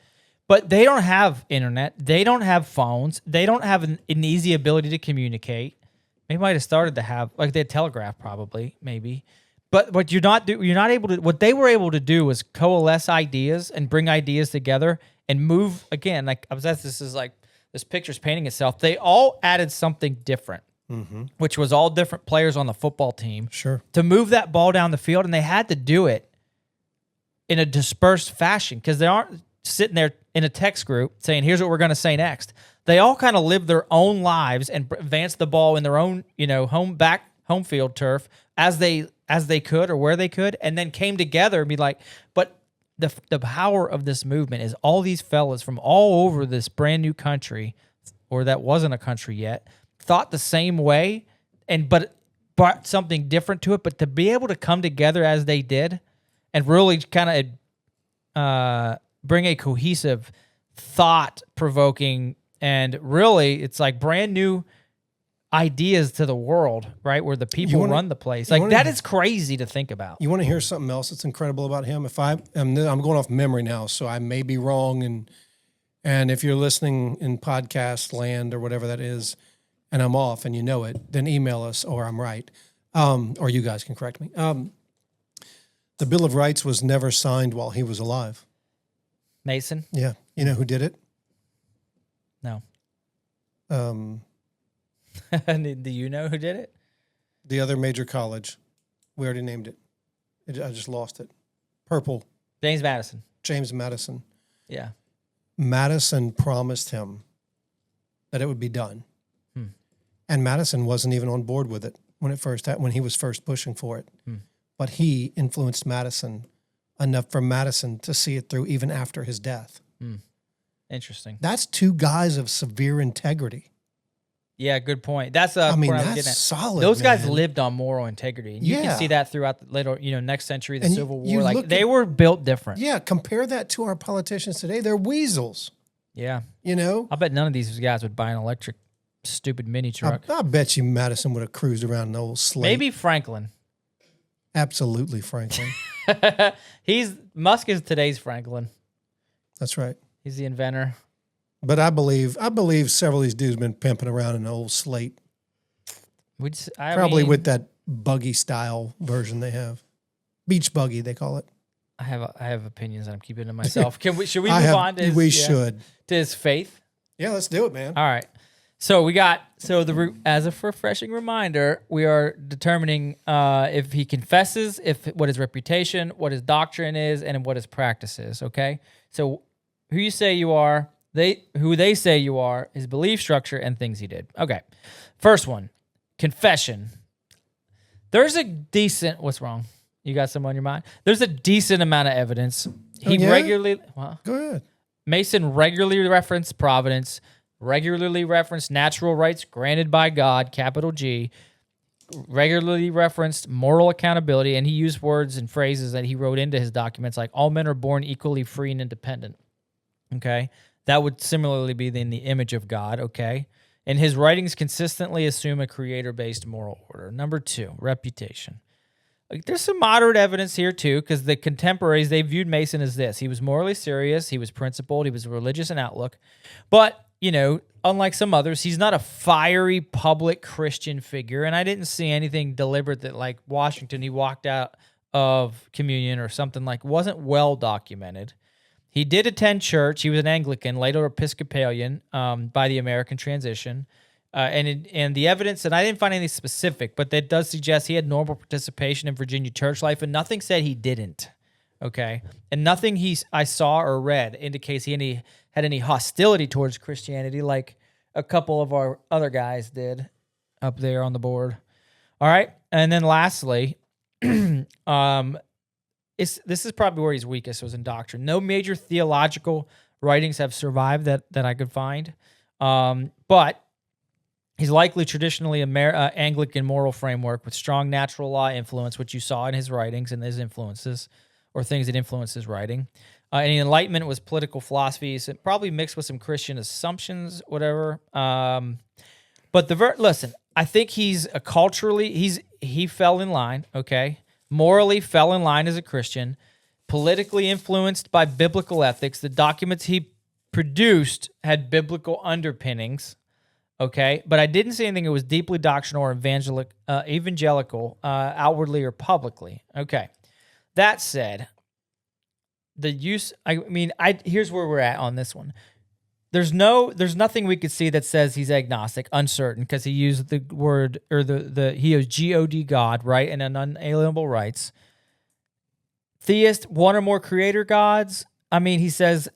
But they don't have internet. They don't have phones. They don't have an easy ability to communicate. They might have started to have, like they had telegraph probably, maybe. But you're not able to, what they were able to do was coalesce ideas and bring ideas together and move, again, like this picture's painting itself. They all added something different. Mm-hmm. Which was all different players on the football team. Sure. To move that ball down the field, and they had to do it in a dispersed fashion because they aren't sitting there in a text group saying, here's what we're going to say next. They all kind of lived their own lives and advanced the ball in their own, home field turf as they could or where they could, and then came together and be like, but the power of this movement is all these fellas from all over this brand new country, or that wasn't a country yet, thought the same way, but brought something different to it. But to be able to come together as they did and really kind of bring a cohesive, thought-provoking, and really it's like brand new ideas to the world, right? Where the people run the place. That is crazy to think about. You want to hear something else that's incredible about him? I'm going off memory now, so I may be wrong. And if you're listening in podcast land or whatever that is, and I'm off and you know it, then email us or I'm right. Or you guys can correct me. The Bill of Rights was never signed while he was alive. Mason? Yeah. You know who did it? No. Do you know who did it? The other major college. We already named it. I just lost it. Purple. James Madison. James Madison. Yeah. Madison promised him that it would be done. And Madison wasn't even on board with it when he was first pushing for it. But he influenced Madison enough for Madison to see it through even after his death. Interesting. That's two guys of severe integrity. Yeah, good point. That's what I'm that's getting at. solid. Those guys man. lived on moral integrity, and you can see that throughout the later, next century, the And Civil you War. look They at- were built different. Yeah, compare that to our politicians today. They're weasels. Yeah. I bet none of these guys would buy an electric, stupid mini truck. I bet you Madison would have cruised around an old slate. Maybe Franklin. Absolutely, Franklin. Musk is today's Franklin. That's right. He's the inventor. But I believe several of these dudes have been pimping around in an old Slate. Probably with that buggy style version they have. Beach buggy, they call it. I have opinions that I'm keeping to myself. Should we move on to should. To his faith? Yeah, let's do it, man. All right. So as a refreshing reminder, we are determining if he confesses, what his reputation, what his doctrine is, and what his practice is. Okay. So who you say you are, who they say you are, his belief structure, and things he did. Okay. First one, confession. There's a decent. What's wrong? You got some on your mind? There's a decent amount of evidence. Regularly. Well, go ahead. Mason regularly referenced providence. Regularly referenced natural rights granted by God, capital G, regularly referenced moral accountability, and he used words and phrases that he wrote into his documents like all men are born equally free and independent. Okay? That would similarly be in the image of God, okay? And his writings consistently assume a creator-based moral order. Number 2, reputation. There's some moderate evidence here, too, because the contemporaries, they viewed Mason as this. He was morally serious, he was principled, he was religious in outlook, but unlike some others, he's not a fiery public Christian figure, and I didn't see anything deliberate that, like Washington, he walked out of communion or something wasn't well documented. He did attend church. He was an Anglican, later Episcopalian by the American transition. And the evidence, and I didn't find anything specific, but that does suggest he had normal participation in Virginia church life, and nothing said he didn't. Okay, and nothing I saw or read indicates he had any hostility towards Christianity like a couple of our other guys did up there on the board. All right, and then lastly, this is probably where he's weakest, was in doctrine. No major theological writings have survived that I could find, but he's likely traditionally Anglican moral framework with strong natural law influence, which you saw in his writings and his influences, or things that influenced his writing. And the Enlightenment was political philosophies, probably mixed with some Christian assumptions, whatever. But listen, I think he's he fell in line, okay? Morally fell in line as a Christian, politically influenced by biblical ethics. The documents he produced had biblical underpinnings, okay? But I didn't see anything that was deeply doctrinal or evangelical, outwardly or publicly, okay? That said, here's where we're at on this one. There's nothing we could see that says he's agnostic, uncertain, because he used the word, or he used God, God, right, and an unalienable rights. Theist, one or more creator gods. He says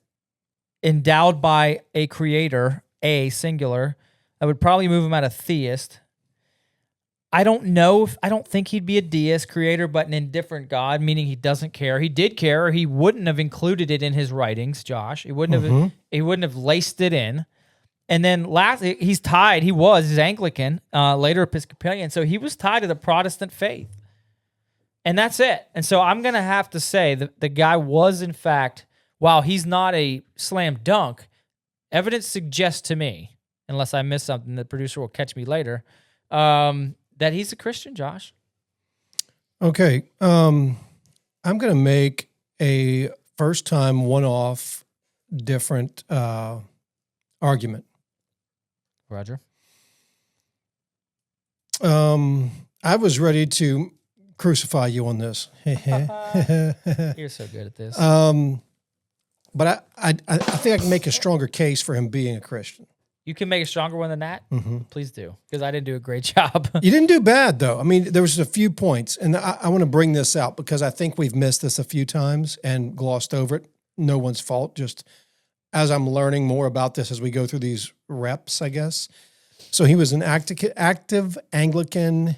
endowed by a creator, a singular. I would probably move him out of theist. I don't think he'd be a deist, creator, but an indifferent God, meaning he doesn't care. He did care, or he wouldn't have included it in his writings, Josh. He wouldn't have laced it in. And then lastly, he's Anglican, later Episcopalian, so he was tied to the Protestant faith. And that's it. And so I'm going to have to say that the guy was, in fact, while he's not a slam dunk, evidence suggests to me, unless I miss something, the producer will catch me later, that he's a Christian, Josh. Okay. I'm going to make a first-time, one-off, different argument. Roger. I was ready to crucify you on this. You're so good at this. But I think I can make a stronger case for him being a Christian. You can make a stronger one than that? Mm-hmm. Please do, because I didn't do a great job. You didn't do bad, though. There was a few points, and I want to bring this out because I think we've missed this a few times and glossed over it. No one's fault, just as I'm learning more about this as we go through these reps, I guess. So he was an active Anglican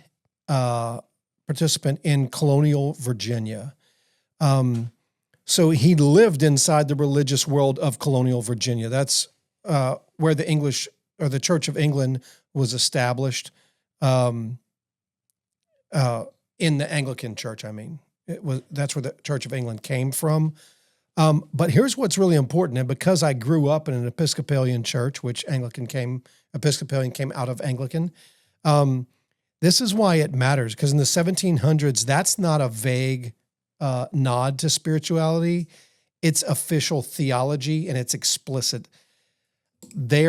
participant in colonial Virginia. So he lived inside the religious world of colonial Virginia. That's where the English or the Church of England was established in the Anglican Church. That's where the Church of England came from. But here's what's really important, and because I grew up in an Episcopalian church, which Episcopalian came out of Anglican, this is why it matters, because in the 1700s, that's not a vague nod to spirituality. it's official theology and it's explicit. They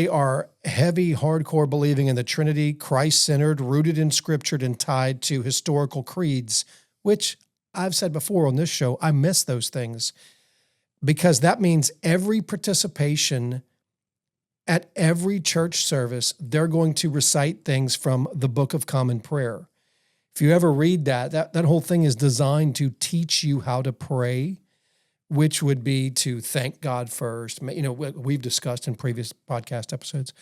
are heavy, hardcore believing in the Trinity, Christ-centered, rooted in Scripture, and tied to historical creeds, which I've said before on this show, I miss those things because that means every participation at every church service, they're going to recite things from the Book of Common Prayer. If you ever read that whole thing is designed to teach you how to pray, which would be to thank God first. You know, we've discussed in previous podcast episodes.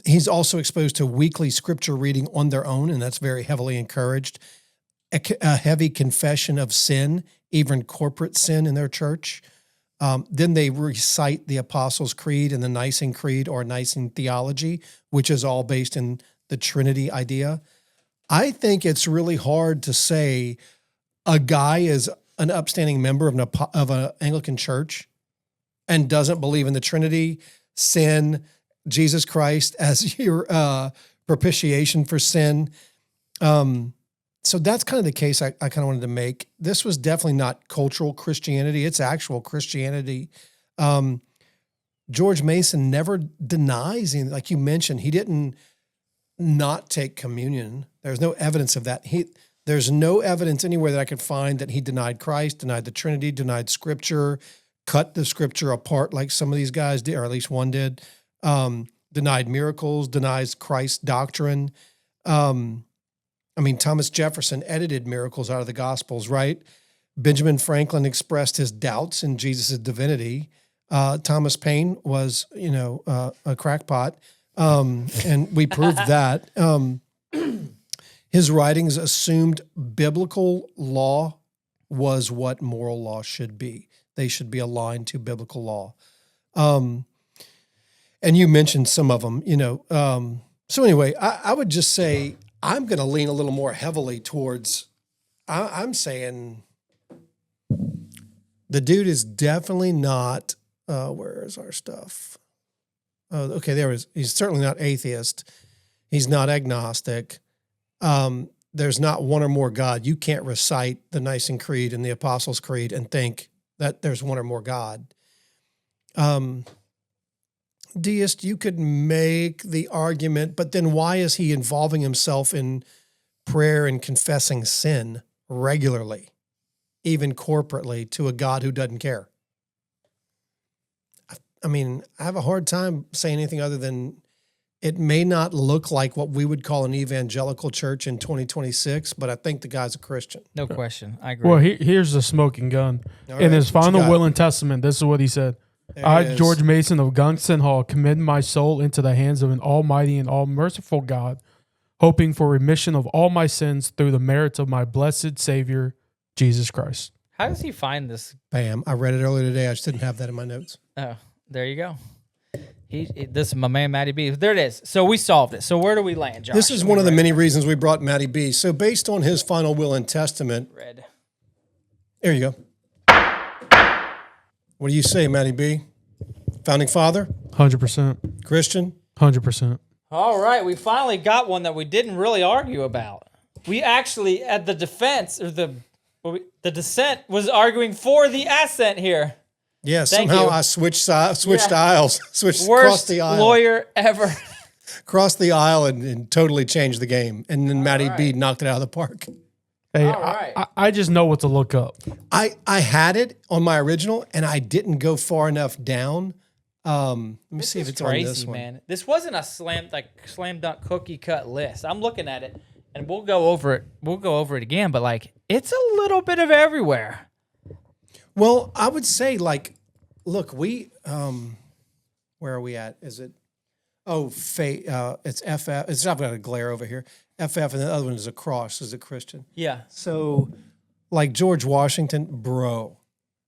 He's also exposed to weekly scripture reading on their own, and that's very heavily encouraged. A heavy confession of sin, even corporate sin in their church. Then they recite the Apostles' Creed and the Nicene Creed or Nicene theology, which is all based in the Trinity idea. I think it's really hard to say a guy is an upstanding member of an Anglican church and doesn't believe in the Trinity, sin, Jesus Christ as your propitiation for sin. So that's kind of the case I kind of wanted to make. This was definitely not cultural Christianity. It's actual Christianity. George Mason never denies, like you mentioned, he didn't not take communion. There's no evidence of that. There's no evidence anywhere that I could find that he denied Christ, denied the Trinity, denied Scripture, cut the Scripture apart like some of these guys did, or at least one did, denied miracles, denies Christ's doctrine. Thomas Jefferson edited miracles out of the Gospels, right? Benjamin Franklin expressed his doubts in Jesus' divinity. Thomas Paine was, a crackpot, and we proved that. His writings assumed biblical law was what moral law should be. They should be aligned to biblical law. And you mentioned some of them, So anyway, I would just say I'm going to lean a little more heavily towards, I'm saying the dude is definitely not, where is our stuff? Okay, there is. He's certainly not atheist. He's not agnostic. There's not one or more God. You can't recite the Nicene Creed and the Apostles' Creed and think that there's one or more God. Deist, you could make the argument, but then why is he involving himself in prayer and confessing sin regularly, even corporately, to a God who doesn't care? I have a hard time saying anything other than it may not look like what we would call an evangelical church in 2026, but I think the guy's a Christian. No question. I agree. Well, here's the smoking gun. In his final will and testament, this is what he said. I, George Mason of Gunston Hall, commend my soul into the hands of an almighty and all-merciful God, hoping for remission of all my sins through the merits of my blessed Savior, Jesus Christ. How does he find this? Bam. I read it earlier today. I just didn't have that in my notes. Oh, there you go. This is my man, Matty B. There it is. So we solved it. So where do we land, Josh? This is one of the many reasons we brought Matty B. So based on his final will and testament, there you go. What do you say, Matty B? Founding father? 100%. Christian? 100%. All right, we finally got one that we didn't really argue about. We actually, at the defense, or the dissent was arguing for the assent here. Yeah, somehow I switched aisles, Worst crossed the aisle. Lawyer ever. Crossed the aisle and totally changed the game. And then Matty B knocked it out of the park. Hey, right. I just know what to look up. I had it on my original, and I didn't go far enough down. Let me see if it's crazy, on this one. Man. This wasn't a slam dunk cookie cut list. I'm looking at it, and we'll go over it. We'll go over it again, but it's a little bit of everywhere. Well, I would say look, we where are we at? Is it? Oh, it's FF. I've got a glare over here. FF, and the other one is a cross. Is a Christian. Yeah. So, like George Washington, bro,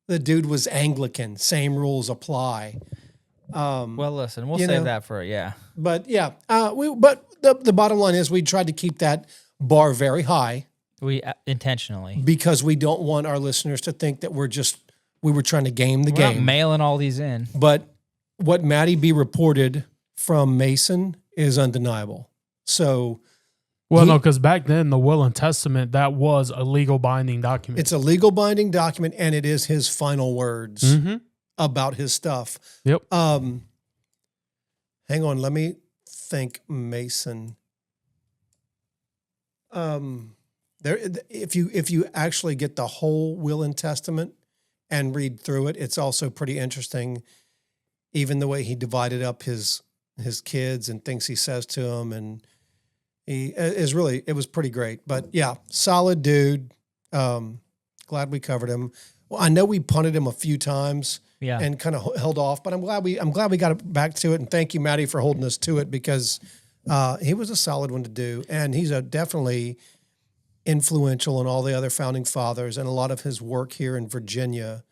the dude was Anglican. Same rules apply. Well, listen, we'll save that for But yeah, but the bottom line is we tried to keep that bar very high. We intentionally, because we don't want our listeners to think that we were trying to game the game. Not mailing all these in. But what Matty B reported from Mason is undeniable. So Well, no, because back then the will and testament, that was a legal binding document. It's a legal binding document, and it is his final words about his stuff. Yep. Hang on, let me think, Mason. If you actually get the whole will and testament and read through it, it's also pretty interesting. Even the way he divided up his kids and things he says to them, and it was pretty great. But yeah, solid dude. Glad we covered him. Well, I know we punted him a few times, and kind of held off, but I'm glad we got back to it. And thank you, Maddie, for holding us to it, because he was a solid one to do, and he's definitely influential in all the other founding fathers, and a lot of his work here in Virginia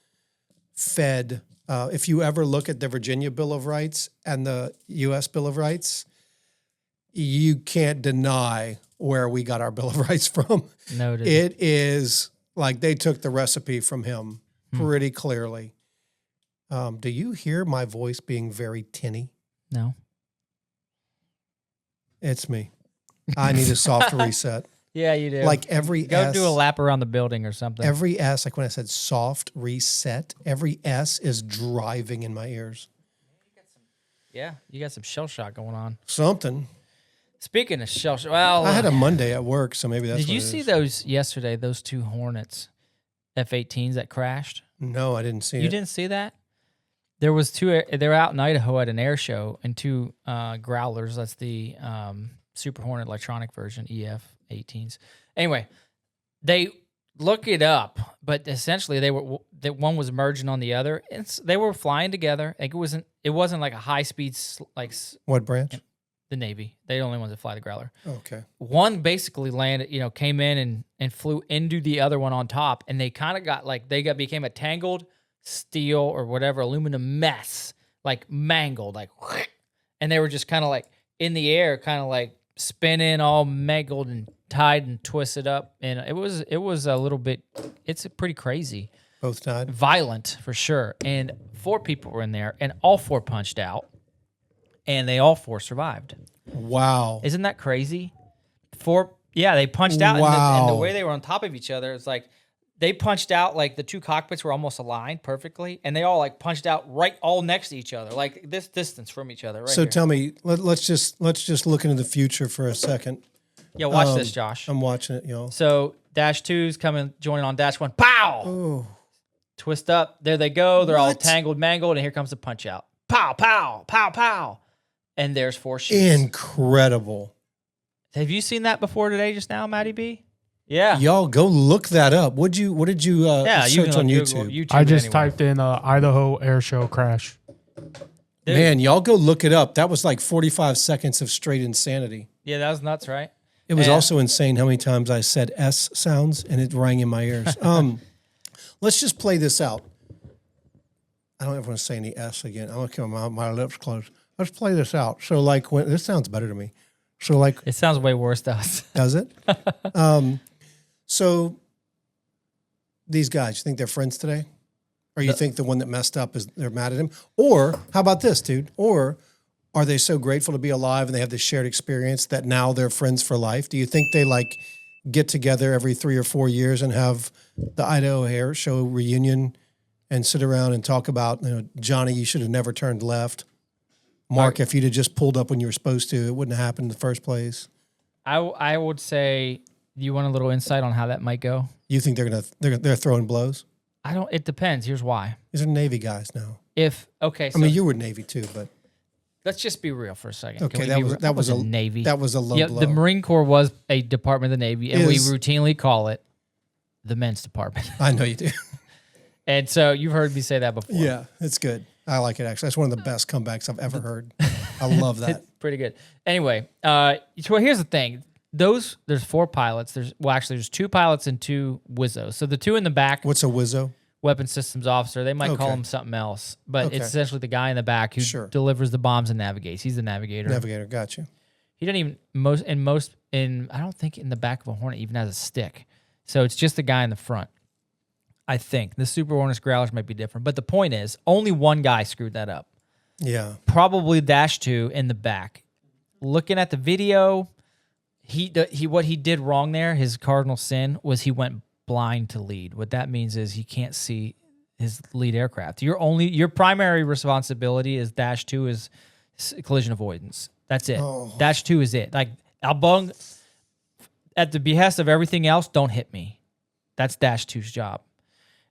fed. If you ever look at the Virginia Bill of Rights and the U.S. Bill of Rights, you can't deny where we got our Bill of Rights from. No, it is like they took the recipe from him pretty clearly. Do you hear my voice being very tinny? No. It's me. I need a soft reset. Yeah, you do. Like every Go do a lap around the building or something. Every S, like when I said soft reset, every S is driving in my ears. Yeah, you got some shell shock going on. Something. Speaking of shell shock, well, I had a Monday at work, so maybe that's. Did you see those yesterday? Those two Hornets, F-18s that crashed. No, I didn't see it. You didn't see that? There was two. They were out in Idaho at an air show, and two Growlers. That's the Super Hornet electronic version, EF-18s. Anyway, they look it up, but essentially one was merging on the other. They were flying together. Like it wasn't like a high speed like. What branch? The Navy. They're the only ones that fly the Growler. Okay. One basically landed, came in and flew into the other one on top, and they kind of got like became a tangled steel or whatever aluminum mess, like mangled, like, and they were just kind of like in the air, kind of like spinning, all mangled and tied and twisted up, and it was a little bit. It's pretty crazy. Both died. Violent for sure, and 4 people were in there, and all 4 punched out. And they all 4 survived. Wow. Isn't that crazy? 4, they punched out. Wow. And the way they were on top of each other, it's like they punched out, like the 2 cockpits were almost aligned perfectly. And they all like punched out right all next to each other, like this distance from each other. Right. So tell me, let's just look into the future for a second. Yeah, watch this, Josh. I'm watching it, y'all. So Dash 2's joining on Dash 1. Pow! Oh. Twist up. There they go. They're all tangled, mangled, and here comes the punch out. Pow, pow, pow, pow. And there's 4 shoots. Incredible. Have you seen that before today, just now, Matty B? Yeah. Y'all go look that up. What did you search on YouTube? I just typed in Idaho air show crash. Dude. Man, y'all go look it up. That was like 45 seconds of straight insanity. Yeah, that was nuts, right? It was also insane how many times I said S sounds and it rang in my ears. Let's just play this out. I don't ever want to say any S again. I'm going to keep my lips closed. Let's play this out. So, like, this sounds better to me. So, like, it sounds way worse to us. Does it? So, these guys, you think they're friends today, or you think the one that messed up they're mad at him, or how about this, dude? Or are they so grateful to be alive and they have this shared experience that now they're friends for life? Do you think they like get together every 3 or 4 years and have the Idaho Air Show reunion and sit around and talk about, Johnny, you should have never turned left. Mark, if you'd have just pulled up when you were supposed to, it wouldn't have happened in the first place. I would say, you want a little insight on how that might go? You think they're throwing blows? It depends. Here's why. These are Navy guys now. So, you were Navy too, but let's just be real for a second. Okay, that was a Navy. That was a low blow. The Marine Corps was a department of the Navy, and we routinely call it the men's department. I know you do. And so you've heard me say that before. Yeah, it's good. I like it, actually. That's one of the best comebacks I've ever heard. I love that. It's pretty good. Anyway, so here's the thing. There's 4 pilots. There's 2 pilots and 2 WIZOs. So the 2 in the back. What's a WIZO? Weapons systems officer. They might call him something else, but it's essentially the guy in the back who delivers the bombs and navigates. He's the navigator. Navigator, got you. He doesn't even I don't think in the back of a Hornet even has a stick. So it's just the guy in the front. I think the Super Hornets Growlers might be different, but the point is only one guy screwed that up. Yeah, probably Dash 2 in the back. Looking at the video, what he did wrong there, his cardinal sin, was he went blind to lead. What that means is he can't see his lead aircraft. Your primary responsibility is Dash 2 is collision avoidance. That's it. Oh. Dash 2 is it. Like, Albung, at the behest of everything else, don't hit me. That's Dash 2's job.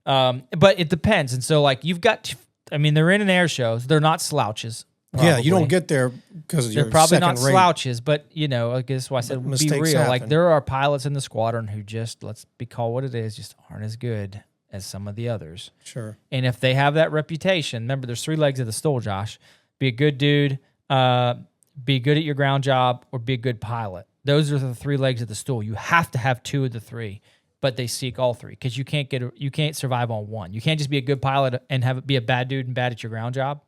But it depends. And so, like, you've got, they're in an air show. So they're not slouches. Probably. Yeah, you don't get there because they're you're probably not second rate. slouches, but I guess why I said be real. Happen. Like, there are pilots in the squadron who just, let's be called what it is, just aren't as good as some of the others. Sure. And if they have that reputation, remember, there's 3 legs of the stool, Josh. Be a good dude, be good at your ground job, or be a good pilot. Those are the 3 legs of the stool. You have to have 2 of the 3, but they seek all 3 because you can't survive on one. You can't just be a good pilot and be a bad dude and bad at your ground job,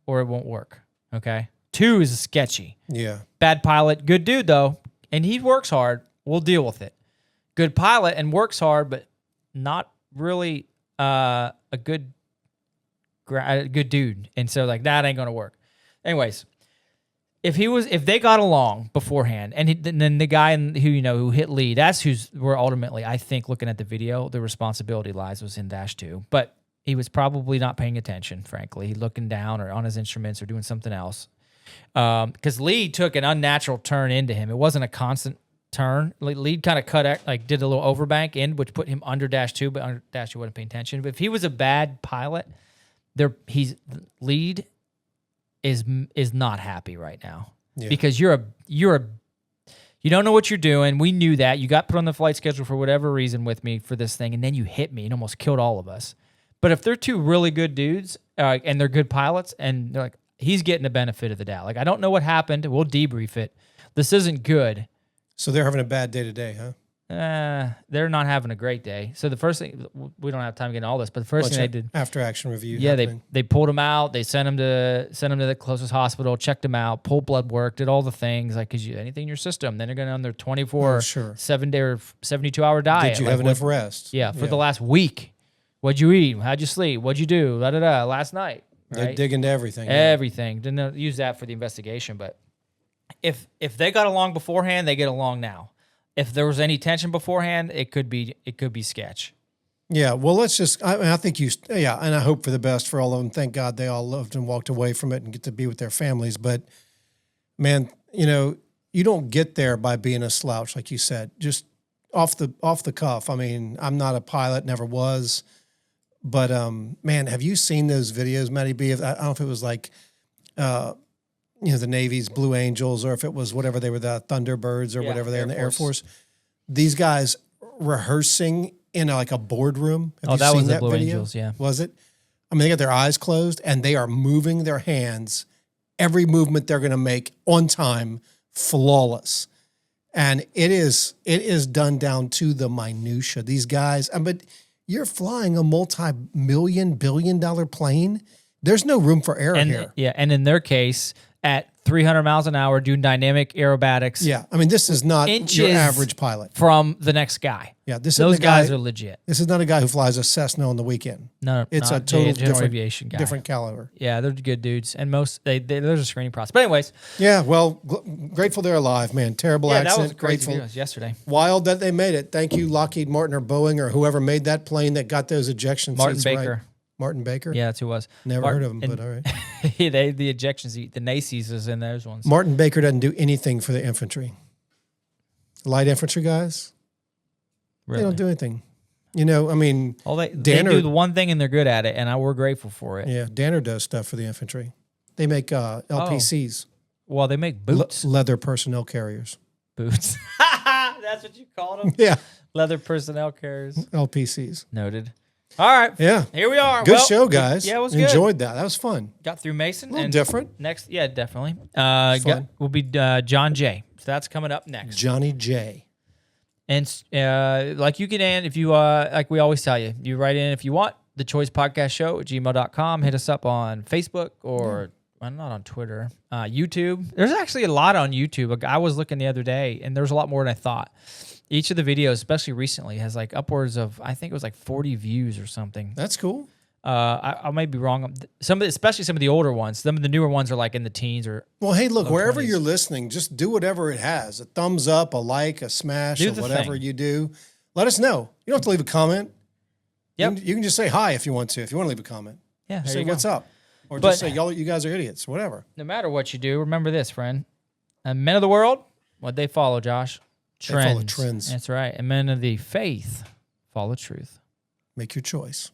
or it won't work. Okay, 2 is sketchy. Yeah. Bad pilot, good dude though, and he works hard. We'll deal with it. Good pilot and works hard, but not really a good dude, and so like that ain't gonna work. Anyways, if they got along beforehand, and then the guy who hit lead, that's where ultimately I think, looking at the video, the responsibility was in Dash 2, but he was probably not paying attention, frankly. He looking down or on his instruments or doing something else. Because lead took an unnatural turn into him. It wasn't a constant turn. Lead kind of did a little overbank in, which put him under Dash 2, but under Dash 2 wasn't paying attention. But if he was a bad pilot, lead is not happy right now. Yeah. Because you don't know what you're doing. We knew that. You got put on the flight schedule for whatever reason with me for this thing, and then you hit me and almost killed all of us. But if they're 2 really good dudes and they're good pilots, and they're like, he's getting the benefit of the doubt. Like, I don't know what happened. We'll debrief it. This isn't good. So they're having a bad day today, huh? They're not having a great day. So the first thing, we don't have time to get into all this, but the first thing they did, after action review. Yeah, they pulled him out. They sent him to the closest hospital, checked him out, pulled blood work, did all the things, like, because anything in your system, then they're going on their 24, 7-day or 72-hour diet. Did you have enough rest? Yeah, for the last week. What'd you eat? How'd you sleep? What'd you do? Last night. Right? They dig into everything. Everything. Didn't use that for the investigation, but if they got along beforehand, they get along now. If there was any tension beforehand, it could be sketch. Yeah, well, let's just. I think and I hope for the best for all of them. Thank God they all loved and walked away from it and get to be with their families. But man, you don't get there by being a slouch, like you said, just off the cuff. I mean, I'm not a pilot, never was. But man, have you seen those videos, Matty B? I don't know if it was like, the Navy's Blue Angels, or if it was whatever they were, the Thunderbirds or whatever they're in the Air Force. These guys rehearsing in like a boardroom. Have you seen that Blue video? Angels, yeah. Was it? I mean, they got their eyes closed and they are moving their hands. Every movement they're going to make on time, flawless. And it is done to the minutia. These guys, but you're flying a multi-million, billion-dollar plane. There's no room for error here. Yeah, and in their case, at 300 miles an hour, doing dynamic aerobatics. Yeah, I mean, this is not your average pilot. From the next guy. Yeah, those guys are legit. This is not a guy who flies a Cessna on the weekend. No, it's a total different aviation guy. Different caliber. Yeah, they're good dudes, and there's a screening process. But anyways, yeah, well, grateful they're alive, man. Terrible accident. That was crazy. It was yesterday. Wild that they made it. Thank you, Lockheed Martin or Boeing or whoever made that plane that got those ejection seats Baker. Right. Martin Baker? Yeah, that's who it was. Never heard of him, but all right. The ejection seat, the Naces is in those ones. Martin Baker doesn't do anything for the infantry. Light infantry guys, They don't do anything. They do the one thing and they're good at it, and we're grateful for it. Yeah, Danner does stuff for the infantry. They make LPCs. Well, they make boots. Leather personnel carriers. Boots. That's what you called them? Yeah. Leather personnel carriers. LPCs. Noted. All right. Yeah. Here we are. Good show, guys. Yeah, it was good. Enjoyed that. That was fun. Got through Mason. A little different. Next, yeah, definitely. Will be John J. So that's coming up next. Johnny J. And like you can end if you like we always tell you, you write in if you want, the Choice Podcast Show at gmail.com. Hit us up on Facebook or I'm not on Twitter. YouTube. There's actually a lot on YouTube. I was looking the other day and there's a lot more than I thought. Each of the videos, especially recently, has like upwards of, I think it was like 40 views or something. That's cool. I may be wrong. Especially some of the older ones. Some of the newer ones are like in the teens or. Well, hey, look, wherever 20s. you're listening, just do whatever it has. A thumbs up, a like, a smash, Do or the whatever thing. you do. Let us know. You don't have to leave a comment. Yep. You can just say hi if you want to. If you want to leave a comment. Yeah, there Say you go. what's up. Or But- just say, y'all, you guys are idiots. Whatever. No matter what you do, remember this, friend. And men of the world, what they follow, Josh? They follow trends. That's right. And men of the faith follow truth. Make your choice.